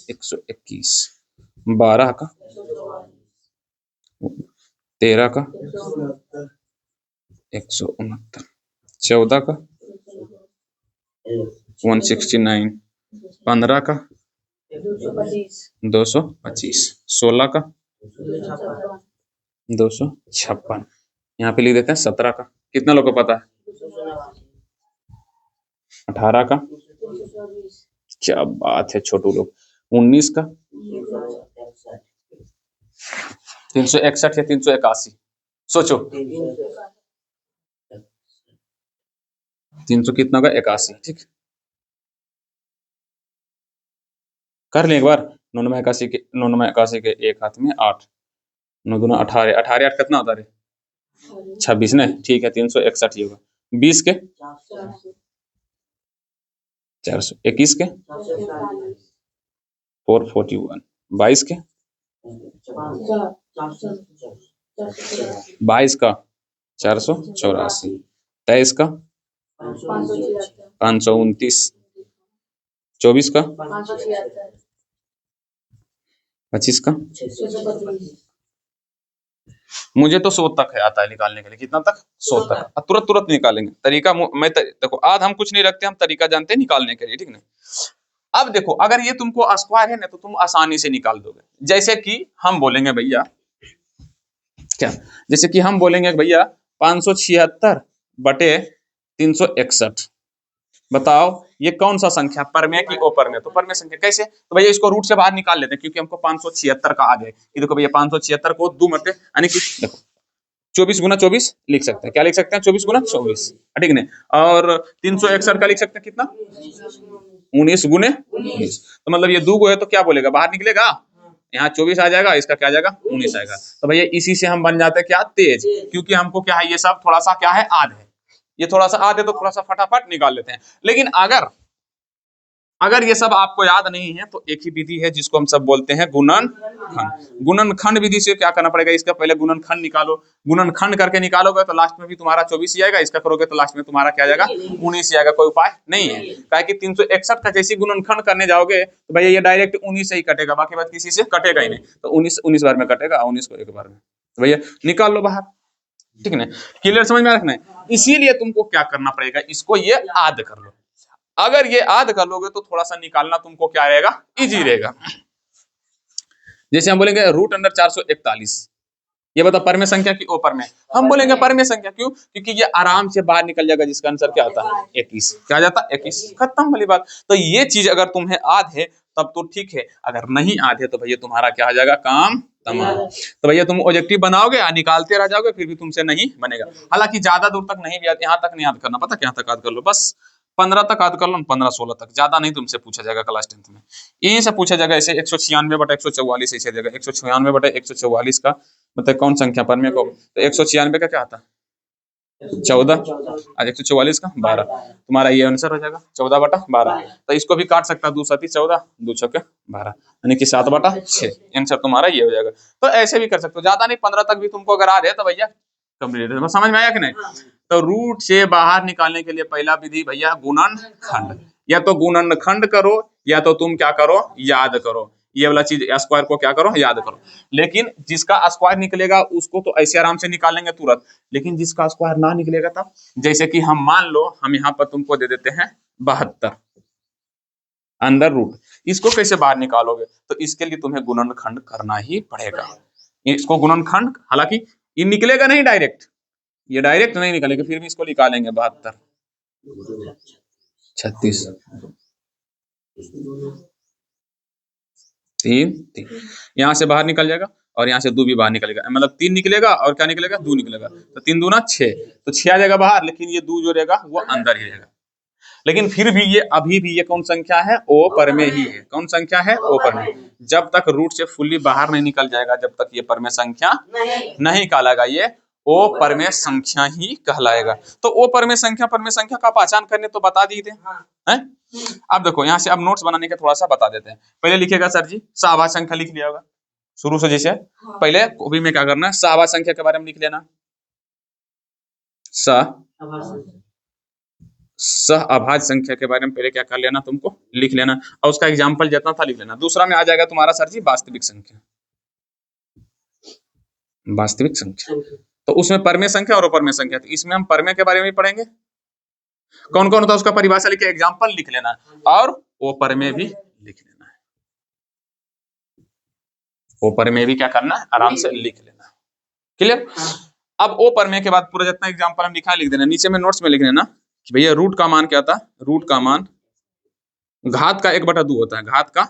121, 12 का, 13 का 169, 14 का 169, 15 का 225, 16 का 256, यहाँ पे लिख देते हैं 17 का, कितना लोग को पता है, 18 का, क्या बात है छोटू लोग, 19 का, 361 या 381, सोचो 300 कितना का, 81, ठीक। कर लें एक बार, 981 के 981 के एक हाथ में 8, 9 दूना 18, 18 8 कितना होता है, 26 ने, ठीक है 361 ही होगा। 20 के 400, 21 के 441, 22 के 22 का 484, 23 का 529, 24 का 25 का, मुझे तो 100 तक है आता है निकालने के लिए, कितना तक, 100 तक। तुरंत तुरंत निकालेंगे तरीका, देखो आज हम कुछ नहीं रखते, हम तरीका जानते हैं निकालने के लिए, ठीक ना। अब देखो अगर ये तुमको स्क्वायर है ना तो तुम आसानी से निकाल दोगे। जैसे कि हम बोलेंगे भैया क्या, जैसे कि हम बोलेंगे भैया 576 बटे 361, बताओ ये कौन सा संख्या, परमेय की अपरमेय। तो परमेय संख्या कैसे, तो भैया इसको रूट से बाहर निकाल लेते हैं, क्योंकि हमको 576 का आ गया। ये देखो भैया 576 को 2 मरते, यानी कि देखो 24 गुना 24 लिख सकते हैं, क्या लिख सकते हैं, 24 गुना 24, ठीक है। और 361 का लिख सकते हैं कितना, 19 गुने 19। तो मतलब ये 2 गो है तो क्या बोलेगा, बाहर निकलेगा, यहाँ 24 आ जाएगा, इसका क्या आ जाएगा, 19 आएगा। तो भैया इसी से हम बन जाते हैं क्या, तेज, क्योंकि हमको क्या है, ये सब थोड़ा सा क्या है, आध है, ये थोड़ा सा आधे तो थोड़ा सा फटाफट निकाल लेते हैं। लेकिन अगर ये सब आपको याद नहीं है तो एक ही विधि है जिसको हम सब बोलते हैं गुणनखंड। गुणनखंड विधि से क्या करना पड़ेगा, इसका पहले गुणनखंड निकालो, गुणनखंड करके निकालोगे तो लास्ट में भी तुम्हारा 24 ही आएगा, इसका करोगे तो लास्ट में तुम्हारा क्या आएगा, 19 ही आएगा, कोई उपाय नहीं है। क्या कि 361 का जैसे गुणनखंड करने जाओगे तो भैया ये डायरेक्ट 19 से ही कटेगा, बाकी बात किसी से कटेगा ही नहीं। तो 19 बार में कटेगा, 19 को एक बार में, तो भैया निकाल लो बाहर, ठीक है ना। क्लियर, समझ में रखना है। इसीलिए तुमको क्या करना पड़ेगा, इसको ये आद कर लो। अगर ये आद कर लोगे तो थोड़ा सा निकालना तुमको क्या रहेगा, इजी रहेगा। जैसे हम बोलेंगे रूट अंडर 441, ये बता परमेय संख्या की अपरमेय, हम बोलेंगे परमेय संख्या, क्यों, क्योंकि ये आराम से बाहर निकल जाएगा, जिसका आंसर क्या आता है 21, क्या जाता है 21, खत्म वाली बात। तो ये चीज अगर तुम्हें आद है तब तो ठीक है, अगर नहीं आद है तो भैया तुम्हारा क्या आ जाएगा, काम तमाम। तो भैया तुम ऑब्जेक्टिव बनाओगे, निकालते रह जाओगे, फिर भी तुमसे नहीं बनेगा। हालांकि ज्यादा दूर तक नहीं भी, यहाँ तक नहीं याद करना, पता क्या तक याद कर लो, बस 15 तक याद कर लो, 15-16 तक, ज्यादा नहीं तुमसे पूछा जाएगा क्लास 10th में। यहीं से पूछा जाएगा, ऐसे 196 बटा 144 ऐसे देगा, 196 बटा 144 का मतलब कौन संख्या परमेय को, तो 196 का क्या आता है 14, आज 144 का 12, तुम्हारा ये आंसर हो जाएगा 14/12। तो इसको भी काट सकता, 2 7 14, 2 6 12, यानी कि 7/6 आंसर तुम्हारा ये हो जाएगा। तो ऐसे भी कर सकते हो, ज्यादा नहीं, 15 तक भी तुमको अगर आ जाए तो भैया कंप्लीट है। समझ में आया कि नहीं? तो रूट से बाहर निकालने के लिए पहला विधि भैया गुणनखंड, या तो गुणनखंड करो या तो तुम क्या करो, याद करो, ये वाला चीज स्क्वायर को क्या करो, याद करो। लेकिन जिसका स्क्वायर निकलेगा उसको तो ऐसे आराम से निकालेंगे तुरंत, लेकिन जिसका स्क्वायर ना निकलेगा तब, जैसे कि हम मान लो हम यहाँ पर तुमको दे देते हैं 72 अंदर रूट, इसको कैसे बाहर निकालोगे? तो इसके लिए तुम्हें गुणनखंड करना ही पड़ेगा। इसको गुणनखंड, हालांकि ये निकलेगा नहीं डायरेक्ट, ये डायरेक्ट नहीं निकलेगा, फिर भी इसको निकालेंगे 72 36 3 3, यहाँ से बाहर निकल जाएगा और यहाँ से 2 भी बाहर निकलेगा, मतलब 3 निकलेगा और क्या निकलेगा, 2 निकलेगा, तो 3 दूना 6, तो 6 आ जाएगा बाहर, लेकिन ये 2 जो रहेगा वो अंदर ही रहेगा। लेकिन फिर भी ये अभी भी ये कौन संख्या है, ओ पर में ही है। कौन संख्या है, ओ पर में। जब तक रूट से फुल्ली बाहर नहीं निकल जाएगा, जब तक ये पर में संख्या नहीं कहलाएगा, ये ओ पर में संख्या ही कहलाएगा। तो ओ पर में संख्या का पहचान करने तो बता दिए थे हैं? अब देखो यहाँ से अब नोट्स बनाने का थोड़ा सा बता देते हैं। पहले लिखेगा सर जी सहवाच संख्या लिख लिया होगा शुरू से, जैसे पहले कॉपी में क्या करना है, सहवाच संख्या के बारे में लिख लेना, सहअभाज्य संख्या के बारे में पहले क्या कर लेना, तुमको लिख लेना, और उसका एग्जाम्पल जितना था लिख लेना। दूसरा में आ जाएगा तुम्हारा सर जी वास्तविक संख्या, वास्तविक संख्या, तो उसमें परमेय संख्या और अपरमेय संख्या, तो इसमें हम परमेय के बारे में पढ़ेंगे, कौन कौन होता है उसका परिभाषा लिख के एग्जाम्पल लिख लेना, और वो परमेय भी लिख लेना है, वो परमेय भी क्या करना है, आराम से लिख लेना। क्लियर? अब ओ परमेय के बाद पूरा जितना एग्जाम्पल हम लिखा लिख देना, नीचे में नोट्स में लिख लेना कि भैया रूट का मान क्या था, रूट का मान घात का 1/2 होता है, घात का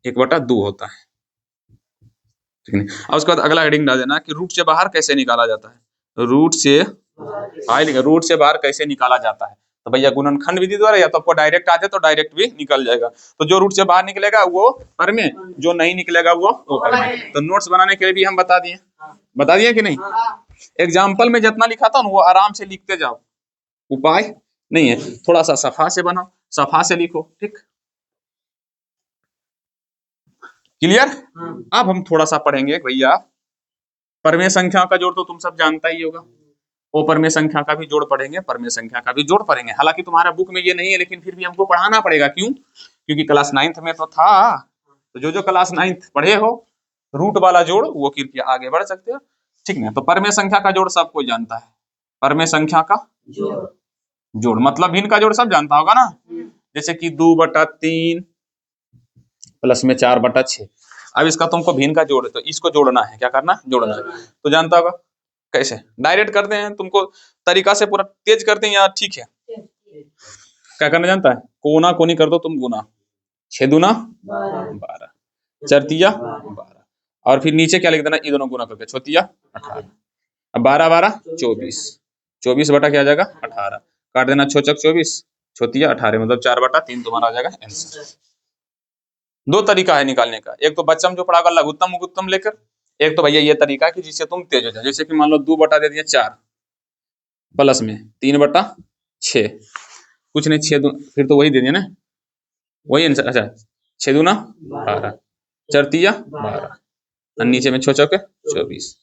1/2 होता है, ठीक है। और उसके बाद अगला हेडिंग डाल देना कि रूट से बाहर कैसे निकाला जाता है, रूट से रूट से बाहर कैसे निकाला जाता है। तो भैया गुणनखंड विधि द्वारा, या तो आपको डायरेक्ट आ जाए तो डायरेक्ट भी निकल जाएगा। तो जो रूट से बाहर निकलेगा वो परमेय, जो नहीं निकलेगा वो अपरमेय। तो नोट्स बनाने के लिए भी हम बता दिए कि नहीं? एग्जाम्पल में जितना लिखा था ना वो आराम से लिखते जाओ, उपाय नहीं है, थोड़ा सा सफा से बनाओ, सफा से लिखो, ठीक। क्लियर? अब हम थोड़ा सा पढ़ेंगे भैया परमेय संख्या का जोड़, तो तुम सब जानता ही होगा, वो परमेय संख्या का भी जोड़ पढ़ेंगे, परमेय संख्या का भी जोड़ पढ़ेंगे। हालांकि तुम्हारा बुक में ये नहीं है, लेकिन फिर भी हमको पढ़ाना पड़ेगा। क्यों? क्योंकि क्लास 9th में तो था, तो जो क्लास 9th पढ़े हो रूट वाला जोड़ वो कृपया आगे बढ़ सकते हो, ठीक ना। तो परमेय संख्या का जोड़ सब कोई जानता है, परमेय संख्या का जोड़ मतलब भिन्न का जोड़ सब जानता होगा ना, जैसे कि 2/3 प्लस में 4/6। अब इसका तुमको भिन्न का जोड़ है, तो इसको जोड़ना है, क्या करना, जोड़ना है। तो जानता होगा कैसे, डायरेक्ट करते हैं, तुमको तरीका से पूरा तेज करते हैं या ठीक है? क्या करना जानता है, कोना कोनी कर दो तुम गुना, 6 दूना 12, 4 तिया 12, और फिर नीचे क्या लिख देना, ये दोनों गुना करके 6 तिया 18, अब 12 12 24, 24 बटा क्या आ जाएगा 18, काट देना 6 चक 24, 6 तिया 18, मतलब 4/3 तुम्हारा आ जाएगा आंसर। दो तरीका है निकालने का, एक तो बच्चा जो पढ़ा होगा लघुत्तम लघुत्तम लेकर, एक तो भैया ये तरीका है कि जिससे तुम तेज हो जाओ, जैसे कि मान लो 2 बटा दे दिया 4 प्लस में 3/6, कुछ नहीं 6 फिर तो वही दे दिया ना, वही आंसर। अच्छा 6 दूना 12, 4 तिया 12, और नीचे में 6 चौके 24,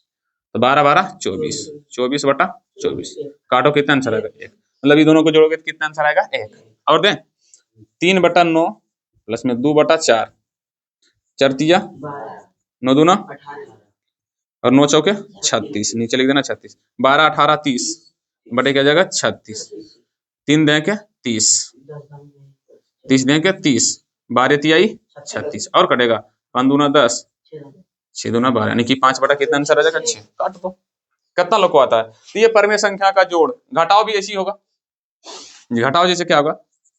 तो 12 12 24, 24/24, काटो कितना आंसर आएगा 1, मतलब ये दोनों को जोड़ोगे तो कितना आंसर आएगा 1। और दें 3/9 प्लस में 2/4, 4 तिया 9 दूना और 9 चौके 36, नीचे लिख देना 36, 12 18 30 बटे क्या जाएगा 36, 3 दें के 30, 30 दें के 30, 12 तियाई 36, और कटेगा 5 दूना 10, 6 दूना 12, यानी कि 5 बटा कितना आंसर आ जाएगा 6। काट दो, कितना लोग को आता है। तो ये परमेय संख्या का जोड़, घटाओ भी ऐसी होगा, घटाओ जैसे क्या होगा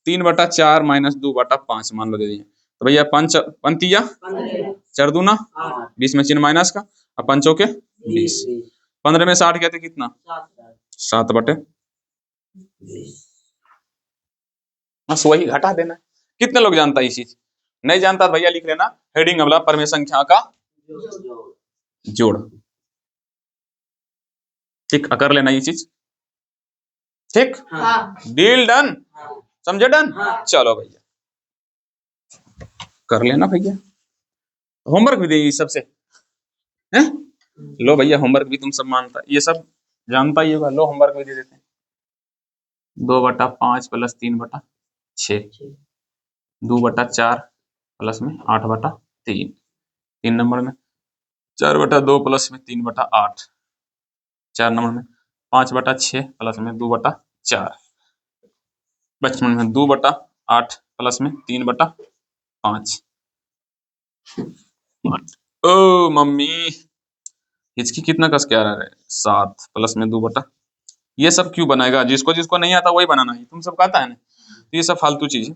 3/4 माइनस 2/5 मान लो दे दिए, तो भैया पंतिया 4 दूना 20 में चिन्ह माइनस का, अब 5 के 20, 15 में 60 कहते कितना 7/20, बस वही घटा देना। कितने लोग जानता है ये चीज? नहीं जानता भैया लिख लेना हेडिंग अगला परमेय संख्या का जोड़, ठीक कर लेना ये चीज। ठीक, डील डन, समझे डन। चलो भैया कर लेना भैया, होमवर्क भी देगी सबसे हैं। लो भैया होमवर्क भी तुम सब मानता, ये सब जानता ही होगा, लो होमवर्क भी दे देते हैं। 2/5 + 3/6, 2/4 प्लस में 8/3, 3 नंबर में 4/2 प्लस में 3/8, 4 नंबर में 5/6 प्लस में 2/4, 55 में 2/8 प्लस में 3/5। ओ मम्मी हिचकी कितना कस के आ रहा है, 7 प्लस में 2 बटा, ये सब क्यों बनाएगा, जिसको जिसको नहीं आता वही बनाना है, तुम सबको आता है ना। तो ये सब फालतू चीज है,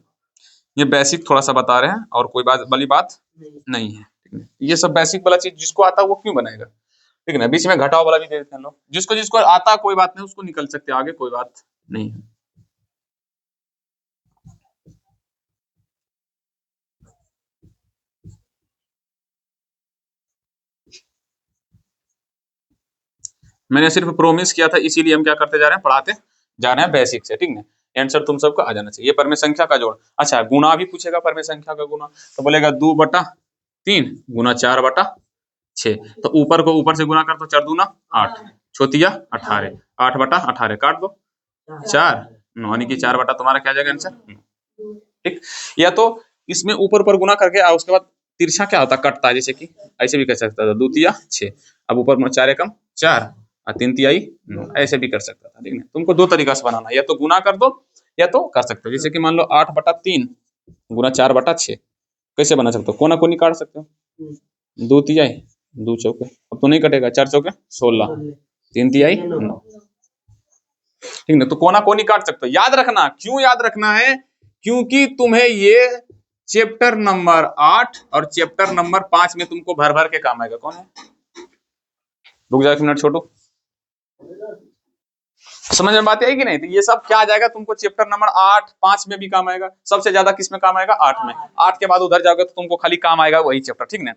ये बेसिक थोड़ा सा बता रहे हैं और कोई बात वाली बात नहीं है, ठीक है। ये सब बेसिक वाला चीज जिसको आता है वो क्यों बनाएगा, ठीक है ना। बीच में घटाओ वाला भी दे देते हैं लोग, जिसको जिसको आता कोई बात नहीं, उसको निकल सकते आगे, कोई बात नहीं है। मैंने सिर्फ प्रोमिस किया था, इसीलिए हम क्या करते जा रहे हैं, पढ़ाते जा रहे हैं बेसिक से, ठीक है। आंसर तुम सबको आ जाना चाहिए। परमेय संख्या का जोड़, अच्छा गुणा भी पूछेगा, परमेय संख्या का गुणा, तो बोलेगा 2/3 गुना 4/6, तो ऊपर को ऊपर से गुना कर दो, 4 दूना 8, छोतिया 18, 8/18 काट दो 4, यानी कि 4 बटा तुम्हारा क्या आ जाएगा आंसर, ठीक। या तो इसमें ऊपर ऊपर गुना करके और उसके बाद तिरछा क्या होता है, कटता है, जैसे कि ऐसे भी कर सकता था, 2 तिया 6, अब ऊपर में 4 एकम 4 और 3 तिहाई 9, ऐसे भी कर सकता था, ठीक है। तुमको दो तरीका से बनाना है, या तो गुना कर दो या तो कर सकते हो, जैसे कि मान लो 8/3 गुना 4/6, कैसे बना सकते हो, कोना कोनी काट सकते हो, 2 तिहाई 2 चौके, अब तो नहीं कटेगा, 4 चौके 16, 3 तिहाई 9, ठीक है। तो कोना कोनी काट सकते हो। याद रखना, क्यों याद रखना है, क्योंकि तुम्हें ये चैप्टर नंबर 8 और चैप्टर नंबर 5 में तुमको भर भर के काम आएगा। कौन है, रुक जाओ 1 मिनट छोटू, समझ में बात आई कि नहीं। तो ये सब क्या आ जाएगा तुमको, चैप्टर नंबर 8 5 में भी काम आएगा, सबसे ज्यादा किस में काम आएगा, 8 में। 8 के बाद उधर जाओगे तो तुमको खाली काम आएगा वही चैप्टर, ठीक ना।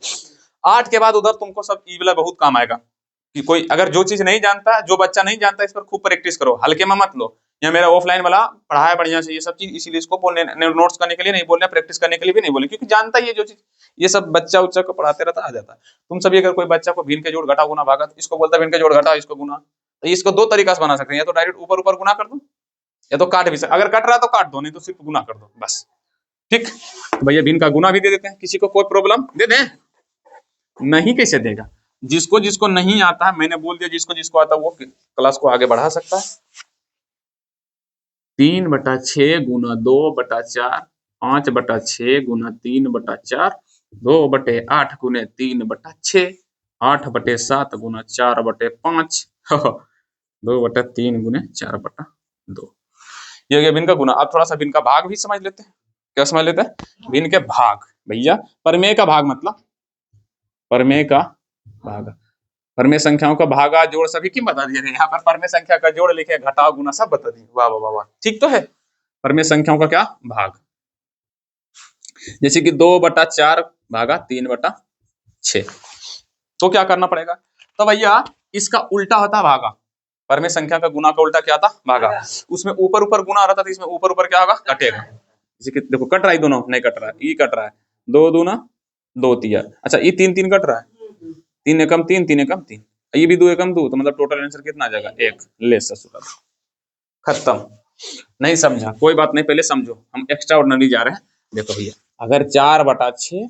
8 के बाद उधर तुमको सब ई वाला बहुत काम आएगा, कि कोई अगर जो चीज नहीं जानता, जो बच्चा नहीं जानता, इस पर खूब प्रैक्टिस करो, हल्के में मत लो। या मेरा ऑफलाइन वाला पढ़ा है बढ़िया से ये सब चीज, इसीलिए इसको बोलने नोट्स करने के लिए नहीं बोल रहे, प्रैक्टिस करने के लिए भी नहीं बोले, क्योंकि जानता ही है जो चीज, ये सब बच्चा उच्चा को पढ़ाते रहता आ जाता। तुम सभी अगर कोई बच्चा को भिन्न के जोड़ घटा गुना भागा, तो इसको बोलता है भिन्न के जोड़ घटा, इसको गुना, तो इसको दो तरीका से बना सकते हैं, या तो डायरेक्ट ऊपर ऊपर गुना कर दो, या तो काट भी सकते, अगर कट रहा है तो काट दो, नहीं तो सिर्फ गुना कर दो बस, ठीक। तो भैया भिन्न का गुना भी दे देते हैं, किसी को कोई प्रॉब्लम दे दें, नहीं कैसे देगा, जिसको जिसको नहीं आता है मैंने बोल दिया, जिसको जिसको आता है वो क्लास को आगे बढ़ा सकता है। 3/6 गुना 2/4, 5/6 गुना 3/4, 2/8 गुने 3/6, 8/7 गुना 4/5, 2/3 गुने 4/2। ये हो गया भिन्न का गुना। अब थोड़ा सा भिन्न का भाग भी समझ लेते हैं। क्या समझ लेते हैं, भिन्न के भाग। भैया परमेय का भाग मतलब परमेय का भाग, परमेय संख्याओं का भागा जोड़ सभी की बता दिए, यहाँ पर परमेय संख्या का जोड़ लिखे, घटाव गुना सब बता दिए। वाह वाह वाह, ठीक तो है। परमेय संख्याओं का क्या भाग, जैसे कि 2/4 भागा 3/6, तो क्या करना पड़ेगा, तो भैया इसका उल्टा होता भागा, परमेय संख्या का गुना का उल्टा क्या था, भागा। उसमें ऊपर ऊपर गुना रहता था, इसमें ऊपर ऊपर क्या होगा, कटेगा। जैसे कि देखो कट रहा है, दोनों नहीं कट रहा है, ये कट रहा है, 2 दूना 2 तिया, अच्छा ये 3 3 कट रहा है, 3 एकम 3 3 एकम 3, ये भी 2 एकम 2, तो मतलब टोटल आंसर कितना आ जाएगा, 1। ले ससुरा खत्म। नहीं समझा कोई बात नहीं, पहले समझो, हम एक्स्ट्रा ऑर्डिनरी जा रहे हैं। देखो भैया अगर 4/6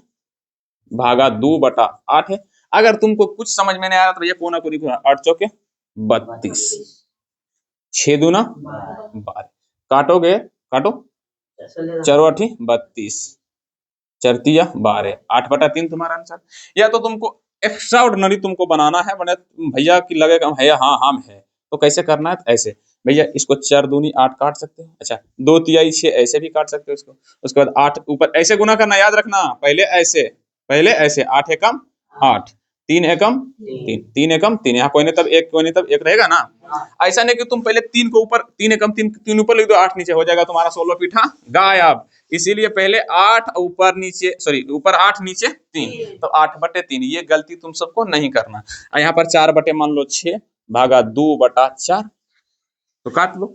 भागा 2/8 है, अगर तुमको कुछ समझ में नहीं आ रहा तो भैया कोना कोनी 8 चौके 32, 6 दूना 12, काटोगे, काटो 4 8 32, 4 तिया 12, 8/3 तुम्हारा आंसर। या तो तुमको एक्स्ट्रा ऑर्डिनरी तुमको बनाना है, बने भैया की लगेगा है, हाँ हम है, तो कैसे करना है, तो ऐसे भैया इसको 4 दूनी 8 काट सकते हो, अच्छा 2 तिहाई 6 ऐसे भी काट सकते हो इसको, उसके बाद 8 ऊपर ऐसे गुना करना, याद रखना, पहले ऐसे 8 एकम 8, 3 एकम 3, 3 एकम 3, यहाँ कोई नहीं तब एक, कोई नहीं तब एक रहेगा ना। ऐसा नहीं कि तुम पहले 3 को ऊपर, 3 एकम 3, 3 ऊपर लिख दो, 8 नीचे, हो जाएगा तुम्हारा 16 पीठा गायब। इसीलिए पहले 8 ऊपर नीचे, सॉरी ऊपर 8 नीचे 3, तो 8/3, ये गलती तुम सबको नहीं करना। यहाँ पर 4 बटे मान लो 6 भागा 2/4, तो काट लो,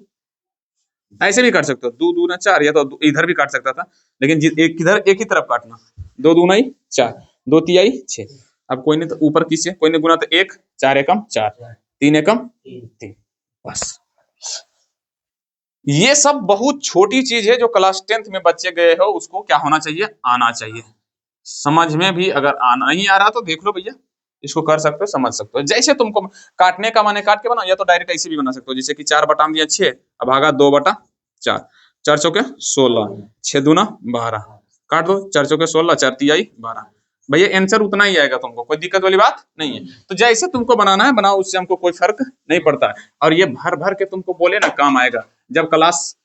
ऐसे भी काट सकते हो, 2 दूना 4, या तो इधर भी काट सकता था, लेकिन एक इधर एक ही तरफ काटना, 2 दूना 4, 2 तिहाई 6। अब कोई नहीं तो ऊपर किससे कोई नहीं गुना तो 1, 4 एकम 4, 3 एकम 3, बस। ये सब बहुत छोटी चीज है जो क्लास 10th में बच्चे गए हो उसको क्या होना चाहिए, आना चाहिए। समझ में भी अगर आना नहीं आ रहा तो देख लो भैया, इसको कर सकते हो, समझ सकते हो। जैसे तुमको काटने का माने काट के बनाओ, या तो डायरेक्ट ऐसे भी बना सकते हो, जैसे कि 4 बटा में दिया 6, अब भागा 2/4, 4 चौके 16, 6 दूना 12, काट दो, 4 चौके 16, 4 तिहाई 12, भैया आंसर उतना ही आएगा, तुमको कोई दिक्कत वाली बात नहीं है। तो जैसे तुमको बनाना है बनाओ, उससे हमको कोई फर्क नहीं पड़ता है। और ये भर भर के तुमको बोले ना काम आएगा, जब क्लास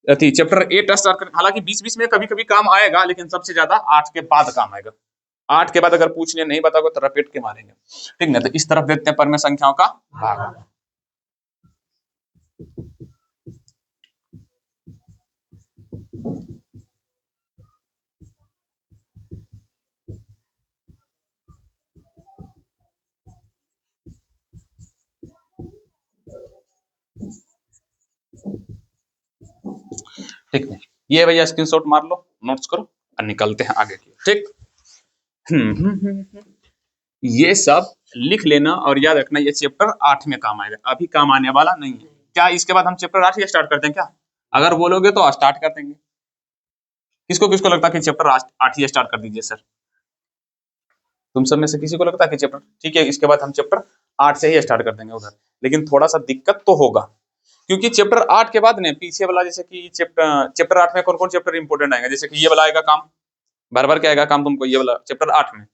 चैप्टर 8 स्टार्ट कर, हालांकि बीच बीच में कभी कभी काम आएगा, लेकिन सबसे ज्यादा 8 के बाद काम आएगा। 8 के बाद अगर पूछने नहीं बताओगे तो रपेट के मारेंगे, ठीक ना। तो इस तरफ देखते हैं परमेय संख्याओं का भाग। ठीक है, ये भैया स्क्रीनशॉट मार लो, नोट्स करो और निकलते हैं आगे की, ठीक। ये सब लिख लेना और याद रखना, ये चैप्टर 8 में काम आएगा, अभी काम आने वाला नहीं है। क्या इसके बाद हम चैप्टर 8 ही स्टार्ट करते हैं क्या? अगर बोलोगे तो स्टार्ट कर देंगे। किसको किसको लगता है कि चैप्टर 8 ही स्टार्ट कर दीजिए सर? तुम सब में से किसी को लगता है कि चैप्टर, ठीक है, इसके बाद हम चैप्टर 8 से ही स्टार्ट कर देंगे उधर। लेकिन थोड़ा सा दिक्कत तो होगा, क्योंकि चैप्टर 8 के बाद ने पीछे वाला, जैसे कि चैप्टर 8 में कौन कौन चैप्टर इंपोर्टेंट आएगा, जैसे कि ये वाला आएगा काम, भर भर के आएगा काम तुमको, ये वाला चैप्टर 8 में।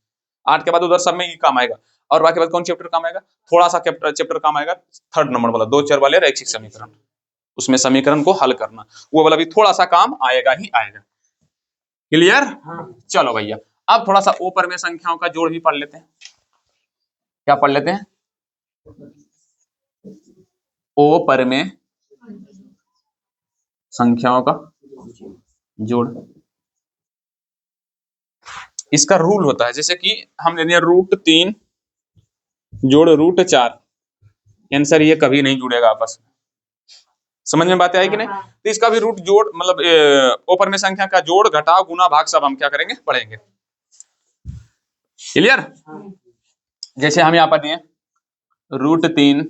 8 के बाद उधर सब में ये काम आएगा। और बाकी बाद कौन चैप्टर काम आएगा? थोड़ा सा चैप्टर काम आएगा 3rd नंबर वाला, 2 चर वाले रैखिक समीकरण, उसमें समीकरण को हल करना, वो वाला भी थोड़ा सा काम आएगा ही आएगा। क्लियर? चलो भैया, अब थोड़ा सा ऊपर में संख्याओं का जोड़ भी पढ़ लेते हैं। क्या पढ़ लेते हैं? ओ पर में संख्याओं का जोड़। इसका रूल होता है, जैसे कि हम ले लिया √3 जोड़ √4, आंसर ये कभी नहीं जुड़ेगा आपस में। समझ में बात आई कि नहीं? तो इसका भी रूट जोड़, मतलब ऊपर में संख्या का जोड़ घटाव गुना भाग सब हम क्या करेंगे, पढ़ेंगे। क्लियर? जैसे हम यहाँ पर दिए √3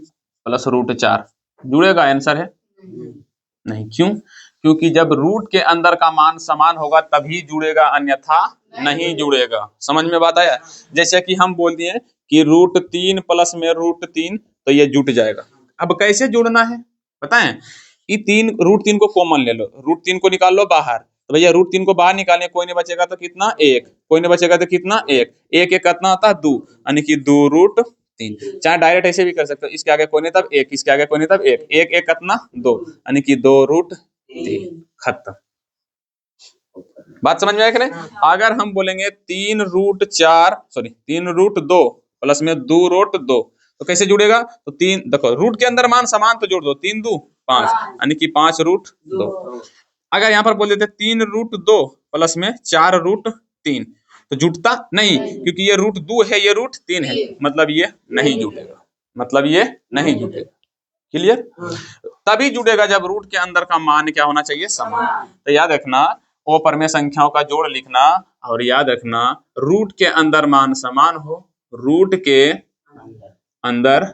प्लस √4, जुड़ेगा? आंसर है नहीं। क्यों? क्योंकि जब रूट के अंदर का मान समान होगा तभी जुड़ेगा, अन्यथा नहीं जुड़ेगा। समझ में बात आया? जैसे कि हम बोल दिए कि √3 प्लस में √3, तो ये जुट जाएगा। अब कैसे जुड़ना है पता है? ये √3 को कॉमन ले लो, √3 को निकाल लो बाहर, तो भैया √3 को बाहर निकालने, कोई नहीं बचेगा तो कितना 1, कोई नहीं बचेगा तो कितना 1, 1 1 कितना होता है 2, यानी कि 2√3। चाहे डायरेक्ट ऐसे भी कर सकते हो, इसके आगे कोई नहीं तब 1, इसके आगे कोई नहीं तब 1, 1 1 कितना 2, यानी कि 2√3, खत्म। बात समझ में आया कि नहीं? अगर हम बोलेंगे 3√2 प्लस में 2√2, तो कैसे जुड़ेगा? तो 3, देखो रूट के अंदर मान समान तो जोड़ दो, 3 2 5, यानी कि 5√2। अगर यहाँ पर बोल देते 3√2 प्लस में 4√3, तो जुटता नहीं, क्योंकि ये √2 है, ये √3 है, मतलब ये नहीं जुटेगा, मतलब ये नहीं जुटेगा। क्लियर? तभी जुड़ेगा जब रूट के अंदर का मान क्या होना चाहिए, समान। तो याद रखना, ओ पर में संख्याओं का जोड़ लिखना, और याद रखना रूट के अंदर मान समान हो, रूट के अंदर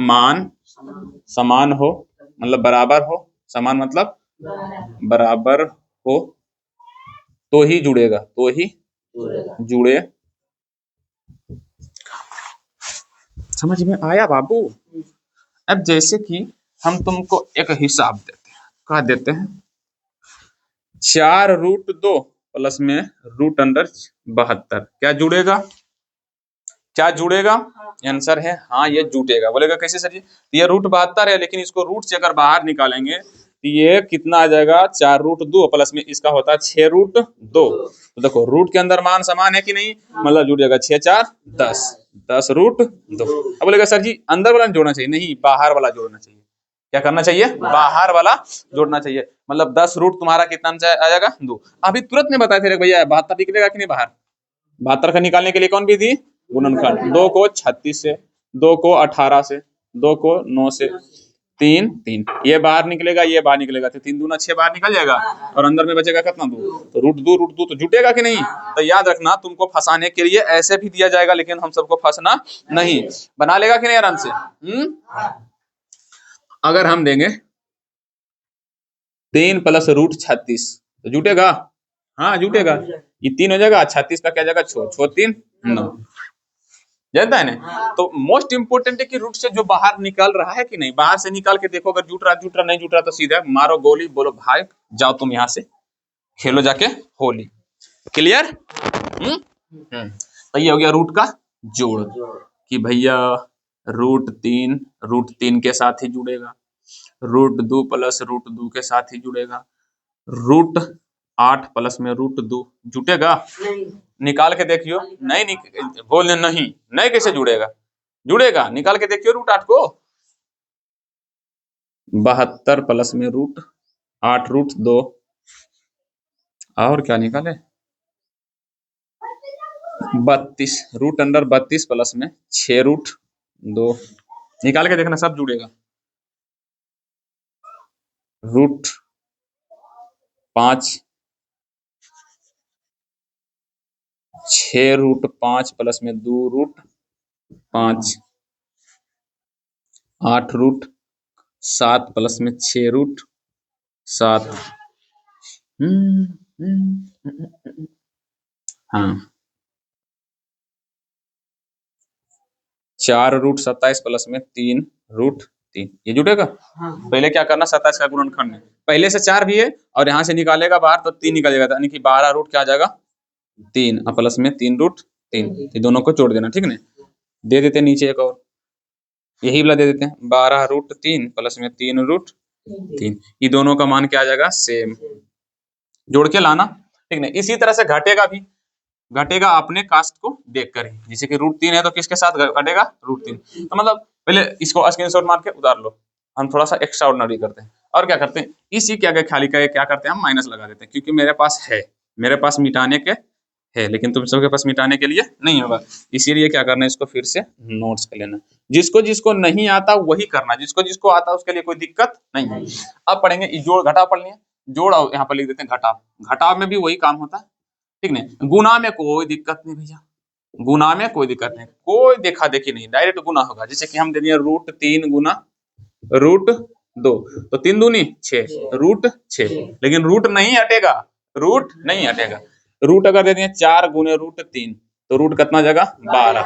मान समान हो मतलब बराबर हो, समान मतलब बराबर हो, तो ही जुड़ेगा, तो ही जुड़े। समझ में आया बाबू? अब जैसे कि हम तुमको एक हिसाब देते हैं, क्या देते हैं? 4√2 प्लस में √72, क्या जुड़ेगा? क्या जुड़ेगा? आंसर है हाँ, ये जुटेगा। बोलेगा कैसे सर जी? ये √72 है, लेकिन इसको रूट से अगर बाहर निकालेंगे तो ये कितना आ जाएगा? 4√2 प्लस में इसका होता है 6√2। तो देखो रूट के अंदर मान समान है कि नहीं, मतलब जुड़ जाएगा 6 4 10, 10√2। अब बोलेगा सर जी अंदर वाला जोड़ना चाहिए, नहीं बाहर वाला जोड़ना चाहिए। क्या करना चाहिए? बाहर वाला जोड़ना चाहिए। मतलब 10 रूट तुम्हारा कितना आ जाएगा? 2। अभी तुरंत में बताए थे भैया 72 निकलेगा कि नहीं बाहर? 72 का निकालने के लिए कौन विधि? गुणनखंड। 2 को 36 से, 2 को 18 से, 2 को 9 से, 3 3, ये बाहर निकलेगा, ये बाहर निकलेगा, तो 3 दूना 6 बाहर निकल जाएगा और अंदर में बचेगा कितना 2, तो √2 तो जुटेगा कि नहीं। तो याद रखना, तुमको फंसाने के लिए ऐसे भी दिया जाएगा, लेकिन हम सबको फंसना नहीं। बना लेगा कि नहीं आराम से। अगर हम देंगे 3 + √36 तो जुटेगा, हाँ जुटेगा, ये 3 हो जाएगा, 36 का क्या जाएगा 6 3 9, जानता है ना। तो मोस्ट इंपोर्टेंट है कि रूट से जो बाहर निकल रहा है कि नहीं, बाहर से निकाल के देखो, अगर जुट रहा नहीं जुट रहा तो सीधा मारो गोली, बोलो भाई जाओ तुम यहाँ से, खेलो जाके होली। क्लियर। तो ये हो गया रूट का जोड़ कि भैया √3 के साथ ही जुड़ेगा, √2 + √2 के साथ ही जुड़ेगा, √8 + में √2 जुटेगा, निकाल के देखियो। नहीं बोलने नहीं कैसे जुड़ेगा, जुड़ेगा, निकाल के देखियो √8 को। 72 + में √8 √2, और क्या निकाले 32, √32 + में 6 √2, निकाल के देखना सब जुड़ेगा। √5 6 √5 + में 2 √5, 8 √7 + में 6 √7, हाँ 4 √27 + में 3 √3, ये जुटेगा। पहले क्या करना, 27 का गुणनखंड में पहले से 4 भी है और यहाँ से निकालेगा बाहर तो 3 निकलेगा, यानी कि 12 रूट क्या आ जाएगा 3 + में 3 √3, ये दोनों को जोड़ देना, ठीक ना। दे देते नीचे एक और यही वाला दे देते हैं, 12 √3 + में 3 √3, ये दोनों का मान क्या आ जाएगा सेम, जोड़ के लाना, ठीक ना। इसी तरह से घटेगा भी, घटेगा अपने कास्ट को देखकर ही, जैसे कि √3 है तो किसके साथ घटेगा √3, तो मतलब पहले इसको स्क्रीनशॉट मार के उतार लो। हम थोड़ा सा एक्स्ट्रा ऑर्डिनरी करते हैं, और क्या करते हैं, इसी के आगे खाली का क्या करते हैं हम माइनस लगा देते हैं, क्योंकि मेरे पास है, मेरे पास मिटाने के है, लेकिन तुम सबके पास मिटाने के लिए नहीं होगा, इसीलिए क्या करना है, इसको फिर से नोट्स कर लेना। जिसको जिसको नहीं आता वही करना, जिसको जिसको आता उसके लिए कोई दिक्कत नहीं है। अब पढ़ेंगे जोड़ घटाव, पढ़ लिए जोड़, यहाँ पर लिख देते हैं घटाव। घटाव में भी वही काम होता है, ठीक नहीं। गुना में कोई दिक्कत नहीं भैया, गुना में कोई दिक्कत नहीं, कोई देखा देखी नहीं, डायरेक्ट गुना होगा। जैसे कि हम दे दिए √3 गुना √2, तो 3 दूनी 6 √6, लेकिन रूट नहीं हटेगा, रूट नहीं हटेगा। रूट अगर दे दिए 4 गुने √3 तो रूट कितना जाएगा 12,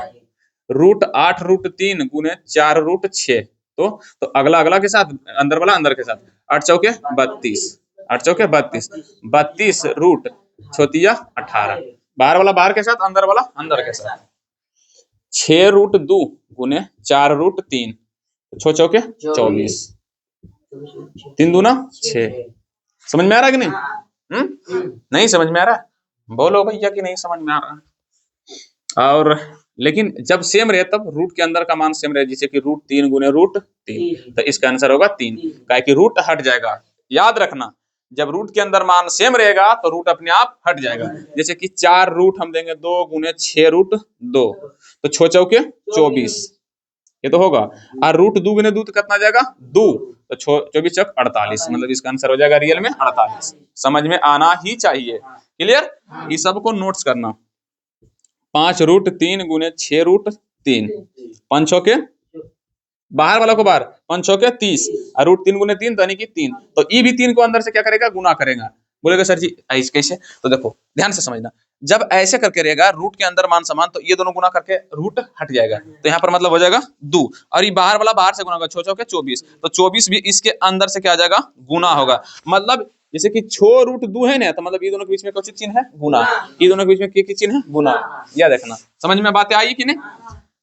√8 √3 गुने 4 √6, तो अगला अगला के साथ, अंदर वाला अंदर के साथ, 8 चौके 32, 8 चौके 32, 32 रूट छोतिया 18, बाहर वाला बाहर के साथ, अंदर वाला अंदर के साथ, 6 √2 गुने 4 √3, 6 चौके 24, 3 दूना 6। समझ में आ रहा है कि नहीं? नहीं समझ में आ रहा, बोलो भैया कि नहीं समझ में आ रहा। और लेकिन जब सेम रहे तब रूट के अंदर का मान सेम रहे, जैसे कि √3 गुने √3, तो इसका आंसर होगा 3, काहे कि रूट हट जाएगा। याद रखना, जब रूट के अंदर मान सेम रहेगा तो रूट अपने आप हट जाएगा। जैसे कि 4 रूट हम देंगे 2 गुने 6 √2, तो 6 चौके 24, ये तो होगा। और √2 गुने 2 तो कितना जाएगा 2, तो 24 चौक 48, मतलब इसका आंसर हो जाएगा रियल में 48। समझ में आना ही चाहिए, क्लियर। ये सबको नोट्स करना। 5 √3 गुने 6 √3, 5 छौके बाहर वाला को बाहर, 5 छौके 30, और √3 गुने 3 यानी कि 3, तो ये भी 3 को अंदर से क्या करेगा गुना करेगा। बोलेगा सर जी ऐसे कैसे, तो देखो ध्यान से समझना, जब ऐसे करके रहेगा रूट के अंदर मान समान, तो ये दोनों गुना करके रूट हट जाएगा, तो यहाँ पर मतलब हो जाएगा 2, और ये बाहर वाला बाहर से गुना होगा, 6 चौके 24, तो 24 भी इसके अंदर से क्या आ जाएगा गुना होगा। मतलब जैसे कि 6 √2 है ना, तो मतलब ये दोनों के बीच में कौन सी चिन्ह है गुना, ये दोनों के बीच में क्या चिन्ह है गुना। यह देखना, समझ में बातें आई कि नहीं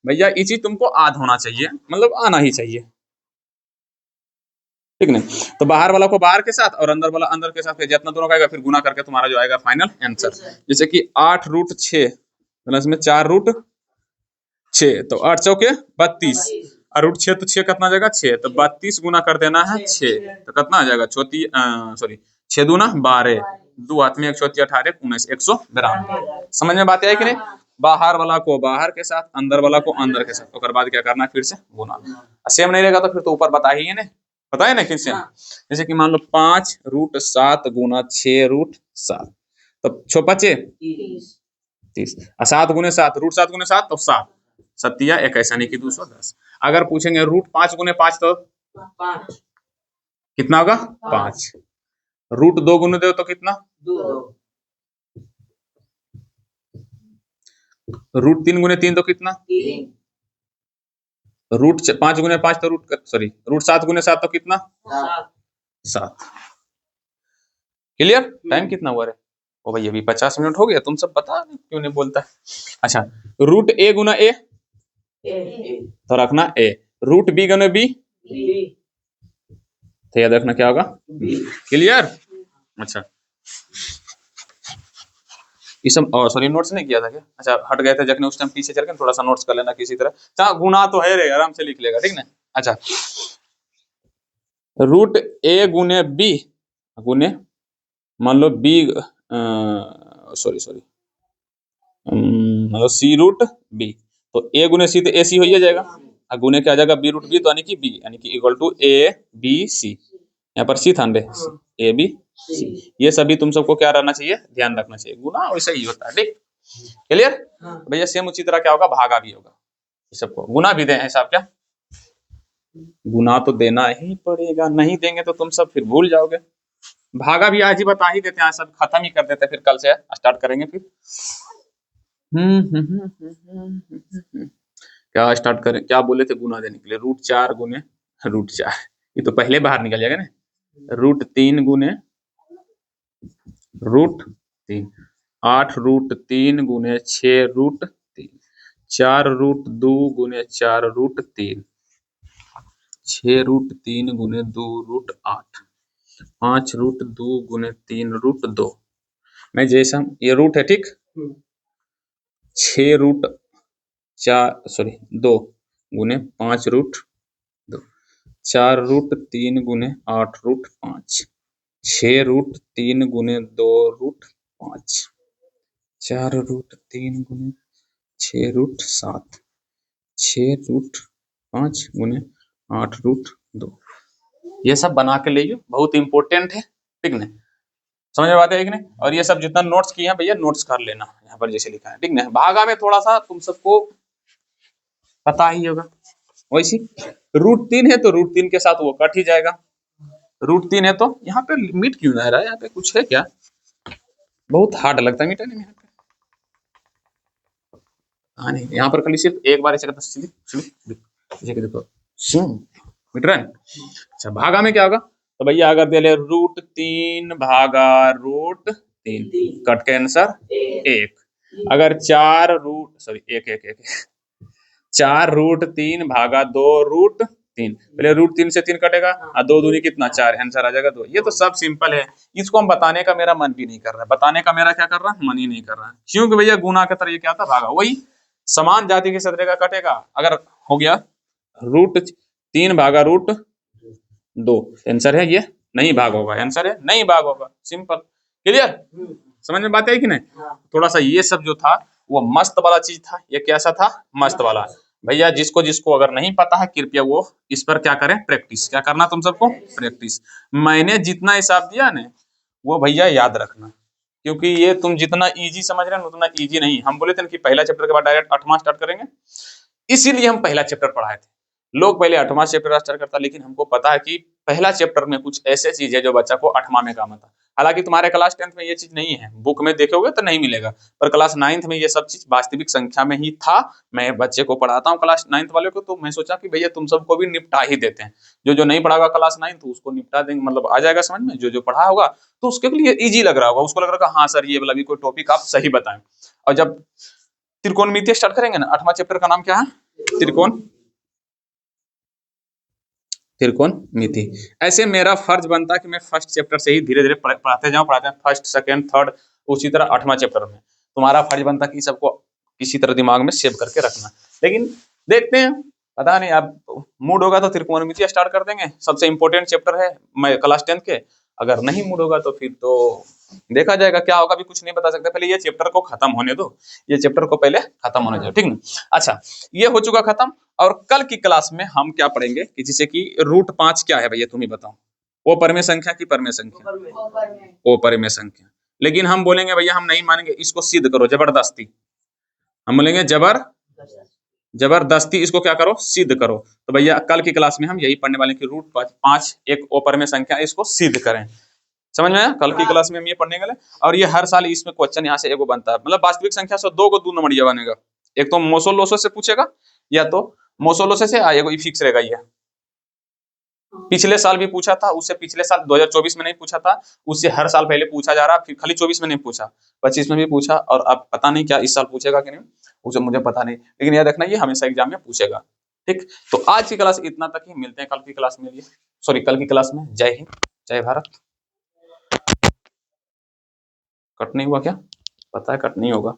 भैया, ये चीज तुमको आद होना चाहिए, मतलब आना ही चाहिए, ठीक नहीं। तो बाहर वाला को बाहर के साथ और अंदर वाला अंदर के साथ, जितना दोनों का आएगा फिर गुना करके तुम्हारा जो आएगा फाइनल आंसर। जैसे कि 8 √6 प्लस में 4 √6, तो 8 चौके 32, और √6 तो 6 कितना जाएगा 6, तो 32 गुना कर देना है 6, तो कितना आ जाएगा 6 दूना 12, 2 हाथ में 1 चौथी 18 19 192। समझ में बात आई कि नहीं। बाहर वाला को बाहर के साथ, अंदर वाला को अंदर के साथ, और बाद क्या करना है फिर से गुना। सेम नहीं रहेगा तो फिर तो ऊपर बता ही है ना, पता है ना किससे? जैसे कि मान लो 5 रूट 7 गुना 6 रूट 7, तो 6 5 30, 7 गुने 7 रूट 7 गुने 7 तो 7 सत्या 21 यानी कि 210। अगर पूछेंगे रूट 5 गुने 5 तो कितना होगा? 5। रूट 2 गुने 2 तो कितना? 2। रूट 3 गुने 3 तो कितना? 3। रूट 5 गुने 5 तो रूट 7 गुने 7 तो कितना? 7। क्लियर? टाइम कितना हुआ रे? ओ भाई अभी 50 मिनट हो गया, तुम सब पता नहीं क्यों नहीं बोलता है। अच्छा, रूट ए गुना ए तो रखना ए, रूट बी गुना बी तो याद रखना क्या होगा? क्लियर? अच्छा, ये सब सॉरी नोट्स नहीं किया था क्या? अच्छा हट गए थे जखने उस टाइम, पीछे चल के थोड़ा सा नोट्स कर लेना किसी तरह। अच्छा गुना तो है रे, आराम से लिख लेगा, ठीक ना? अच्छा, रूट ए गुने बी गुने मान लो बी मतलब सी रूट बी, तो ए गुने सी तो ए सी हो ही जाएगा, और गुने क्या आ जाएगा? बी रूट बी, तो यानी कि बी यानी कि equal to A B C. यहाँ पर सी था ए बी सी, ये सभी तुम सबको क्या रहना चाहिए? ध्यान रखना चाहिए। गुना वैसा ही होता है, ठीक? क्लियर भैया? सेम उसी तरह क्या होगा? भागा भी होगा। सबको गुना भी दें साहब, क्या गुना तो देना ही पड़ेगा, नहीं देंगे तो तुम सब फिर भूल जाओगे। भागा भी आज ही बता ही देते हैं, सब खत्म ही कर देते हैं, फिर कल से स्टार्ट करेंगे फिर। क्या स्टार्ट करें? क्या बोले थे गुना देने के लिए? रूट 4 गुने रूट 4, ये तो पहले बाहर निकल जाएगा ना। रूट 3 गुने रूट 3, 8 रूट 3 गुने 6 रूट 3, 4 रूट 2 गुने 4 रूट 3, 6 रूट 3 गुने 2 रूट 8, 5 रूट 2 गुने 3 रूट 2। मैं जैसा ये रूट है, ठीक? 6 रूट 2 गुने 5 रूट 2, 4 रूट 3 गुने 8 रूट 5, 6 रूट 3 गुने 2 रूट 5, 4 रूट 3 गुने 6 रूट 7, 6 रूट 5 गुने 8 रूट 2। ये सब बना के ले लो, बहुत इंपॉर्टेंट है, ठीक ना? समझ में आते है कि नहीं? और ये सब जितना नोट्स किए हैं भैया, नोट्स कर लेना यहाँ पर जैसे लिखा है, ठीक ना? भागा में थोड़ा सा तुम सबको पता ही होगा। वैसी रूट 3 है तो रूट 3 के साथ वो कट ही जाएगा। रूट 3 है तो यहाँ पे मिट क्यों आ रहा है? यहाँ पे कुछ है क्या? बहुत हार्ड लगता है मिटाने में। यहाँ पे हाँ नहीं, यहाँ पर खाली सिर्फ एक बार ऐसे करता देखो मिट रहा है। अच्छा भागा में क्या होगा? तो भैया अगर दे ले रूट 3 भागा रूट 3, कट के आंसर 1। अगर 4 रूट 3 भागा 2 रूट 3, पहले रूट 3 से 3 कटेगा और 2 दूनी कितना? 4, आंसर आ जाएगा 2। ये तो सब सिंपल है, इसको हम बताने का मेरा मन भी नहीं कर रहा है, बताने का मेरा क्या कर रहा है? मन ही नहीं कर रहा है। क्योंकि भैया गुना का तरीका क्या था? भागा, वही समान जाति के सदरे का कटेगा। अगर हो गया रूट 3 भागा रूट 2, आंसर है ये, नहीं भाग होगा, आंसर है नहीं भाग होगा, सिंपल। क्लियर? समझ में बात है कि नहीं? थोड़ा सा ये सब जो था वो मस्त वाला चीज था। ये कैसा था? मस्त वाला। भैया जिसको जिसको अगर नहीं पता है कृपया वो इस पर क्या करें? प्रैक्टिस। क्या करना तुम सबको? प्रैक्टिस। मैंने जितना हिसाब दिया ना वो भैया याद रखना, क्योंकि ये तुम जितना इजी समझ रहे हो उतना इजी नहीं। हम बोले थे ना कि पहला चैप्टर के बाद डायरेक्ट 8वां स्टार्ट करेंगे, इसीलिए हम पहला चैप्टर पढ़ाए थे। लोग पहले 8वां चैप्टर स्टार्ट करता, लेकिन हमको पता है कि पहला चैप्टर में कुछ ऐसे चीज है जो बच्चा को 8वां में काम आता। हालांकि तुम्हारे क्लास 10th में ये चीज नहीं है, बुक में देखोगे तो नहीं मिलेगा, पर क्लास 9th में ये सब चीज वास्तविक संख्या में ही था। मैं बच्चे को पढ़ाता हूँ क्लास 9th वाले को, तो मैं सोचा कि भैया तुम सबको भी निपटा ही देते हैं। जो नहीं पढ़ा होगा क्लास 9 तो उसको निपटा देंगे, मतलब आ जाएगा समझ में। जो पढ़ा होगा तो उसके लिए ईजी लग रहा होगा, उसको लग रहा होगा हाँ सर ये वाला भी कोई टॉपिक आप सही बताएं। और जब त्रिकोणमिति स्टार्ट करेंगे ना, 8वां चैप्टर का नाम क्या है? त्रिकोणमिति। ऐसे मेरा फर्ज बनता है कि मैं फर्स्ट चैप्टर से ही धीरे धीरे पढ़ाते जाऊं, फर्स्ट सेकंड थर्ड, उसी तरह 8वां चैप्टर में तुम्हारा फर्ज बनता है कि सबको किसी तरह दिमाग में सेव करके रखना। लेकिन देखते हैं, पता नहीं, अब मूड होगा तो त्रिकोणमिति स्टार्ट कर देंगे, सबसे इंपॉर्टेंट चैप्टर है मैं क्लास 10th के। अगर नहीं मूड होगा तो फिर तो देखा जाएगा क्या होगा, भी कुछ नहीं बता सकते। पहले ये चैप्टर को खत्म होने दो, ये चैप्टर को पहले खत्म होने दो, ठीक ना? अच्छा ये हो चुका खत्म। और कल की क्लास में हम क्या पढ़ेंगे कि जैसे कि √5 क्या है भैया, तुम ही बताओ। वो परमेय संख्या की परमेय संख्या, वो परमेय संख्या। लेकिन हम बोलेंगे भैया हम नहीं मानेंगे, इसको सिद्ध करो जबरदस्ती। हम बोलेंगे जबरदस्ती इसको क्या करो, सिद्ध करो। तो भैया कल की क्लास में हम यही पढ़ने वाले हैं कि √5 एक अपरमेय संख्या है, इसको सिद्ध करें। समझ में आया? कल की क्लास में हम ये पढ़ने वाले। और ये हर साल इसमें क्वेश्चन यहाँ से एगो बनता है, मतलब वास्तविक संख्या से 2 को 2 नंबरिया बनेगा। एक तो मोसोलोसो से पूछेगा, या तो मोसोलोसो से एगो फिक्स रहेगा। ये पिछले साल भी पूछा था, उससे पिछले साल 2024 में नहीं पूछा था, उससे हर साल पहले पूछा जा रहा, फिर खाली 24 में नहीं पूछा, 25 में भी पूछा, और अब पता नहीं क्या इस साल पूछेगा कि नहीं, उसे मुझे पता नहीं, लेकिन याद रखना ये हमेशा एग्जाम में पूछेगा। ठीक, तो आज की क्लास इतना तक ही, मिलते हैं कल की क्लास में। सॉरी, कल की क्लास में। जय हिंद, जय भारत। कट नहीं हुआ क्या? पता है कट नहीं होगा।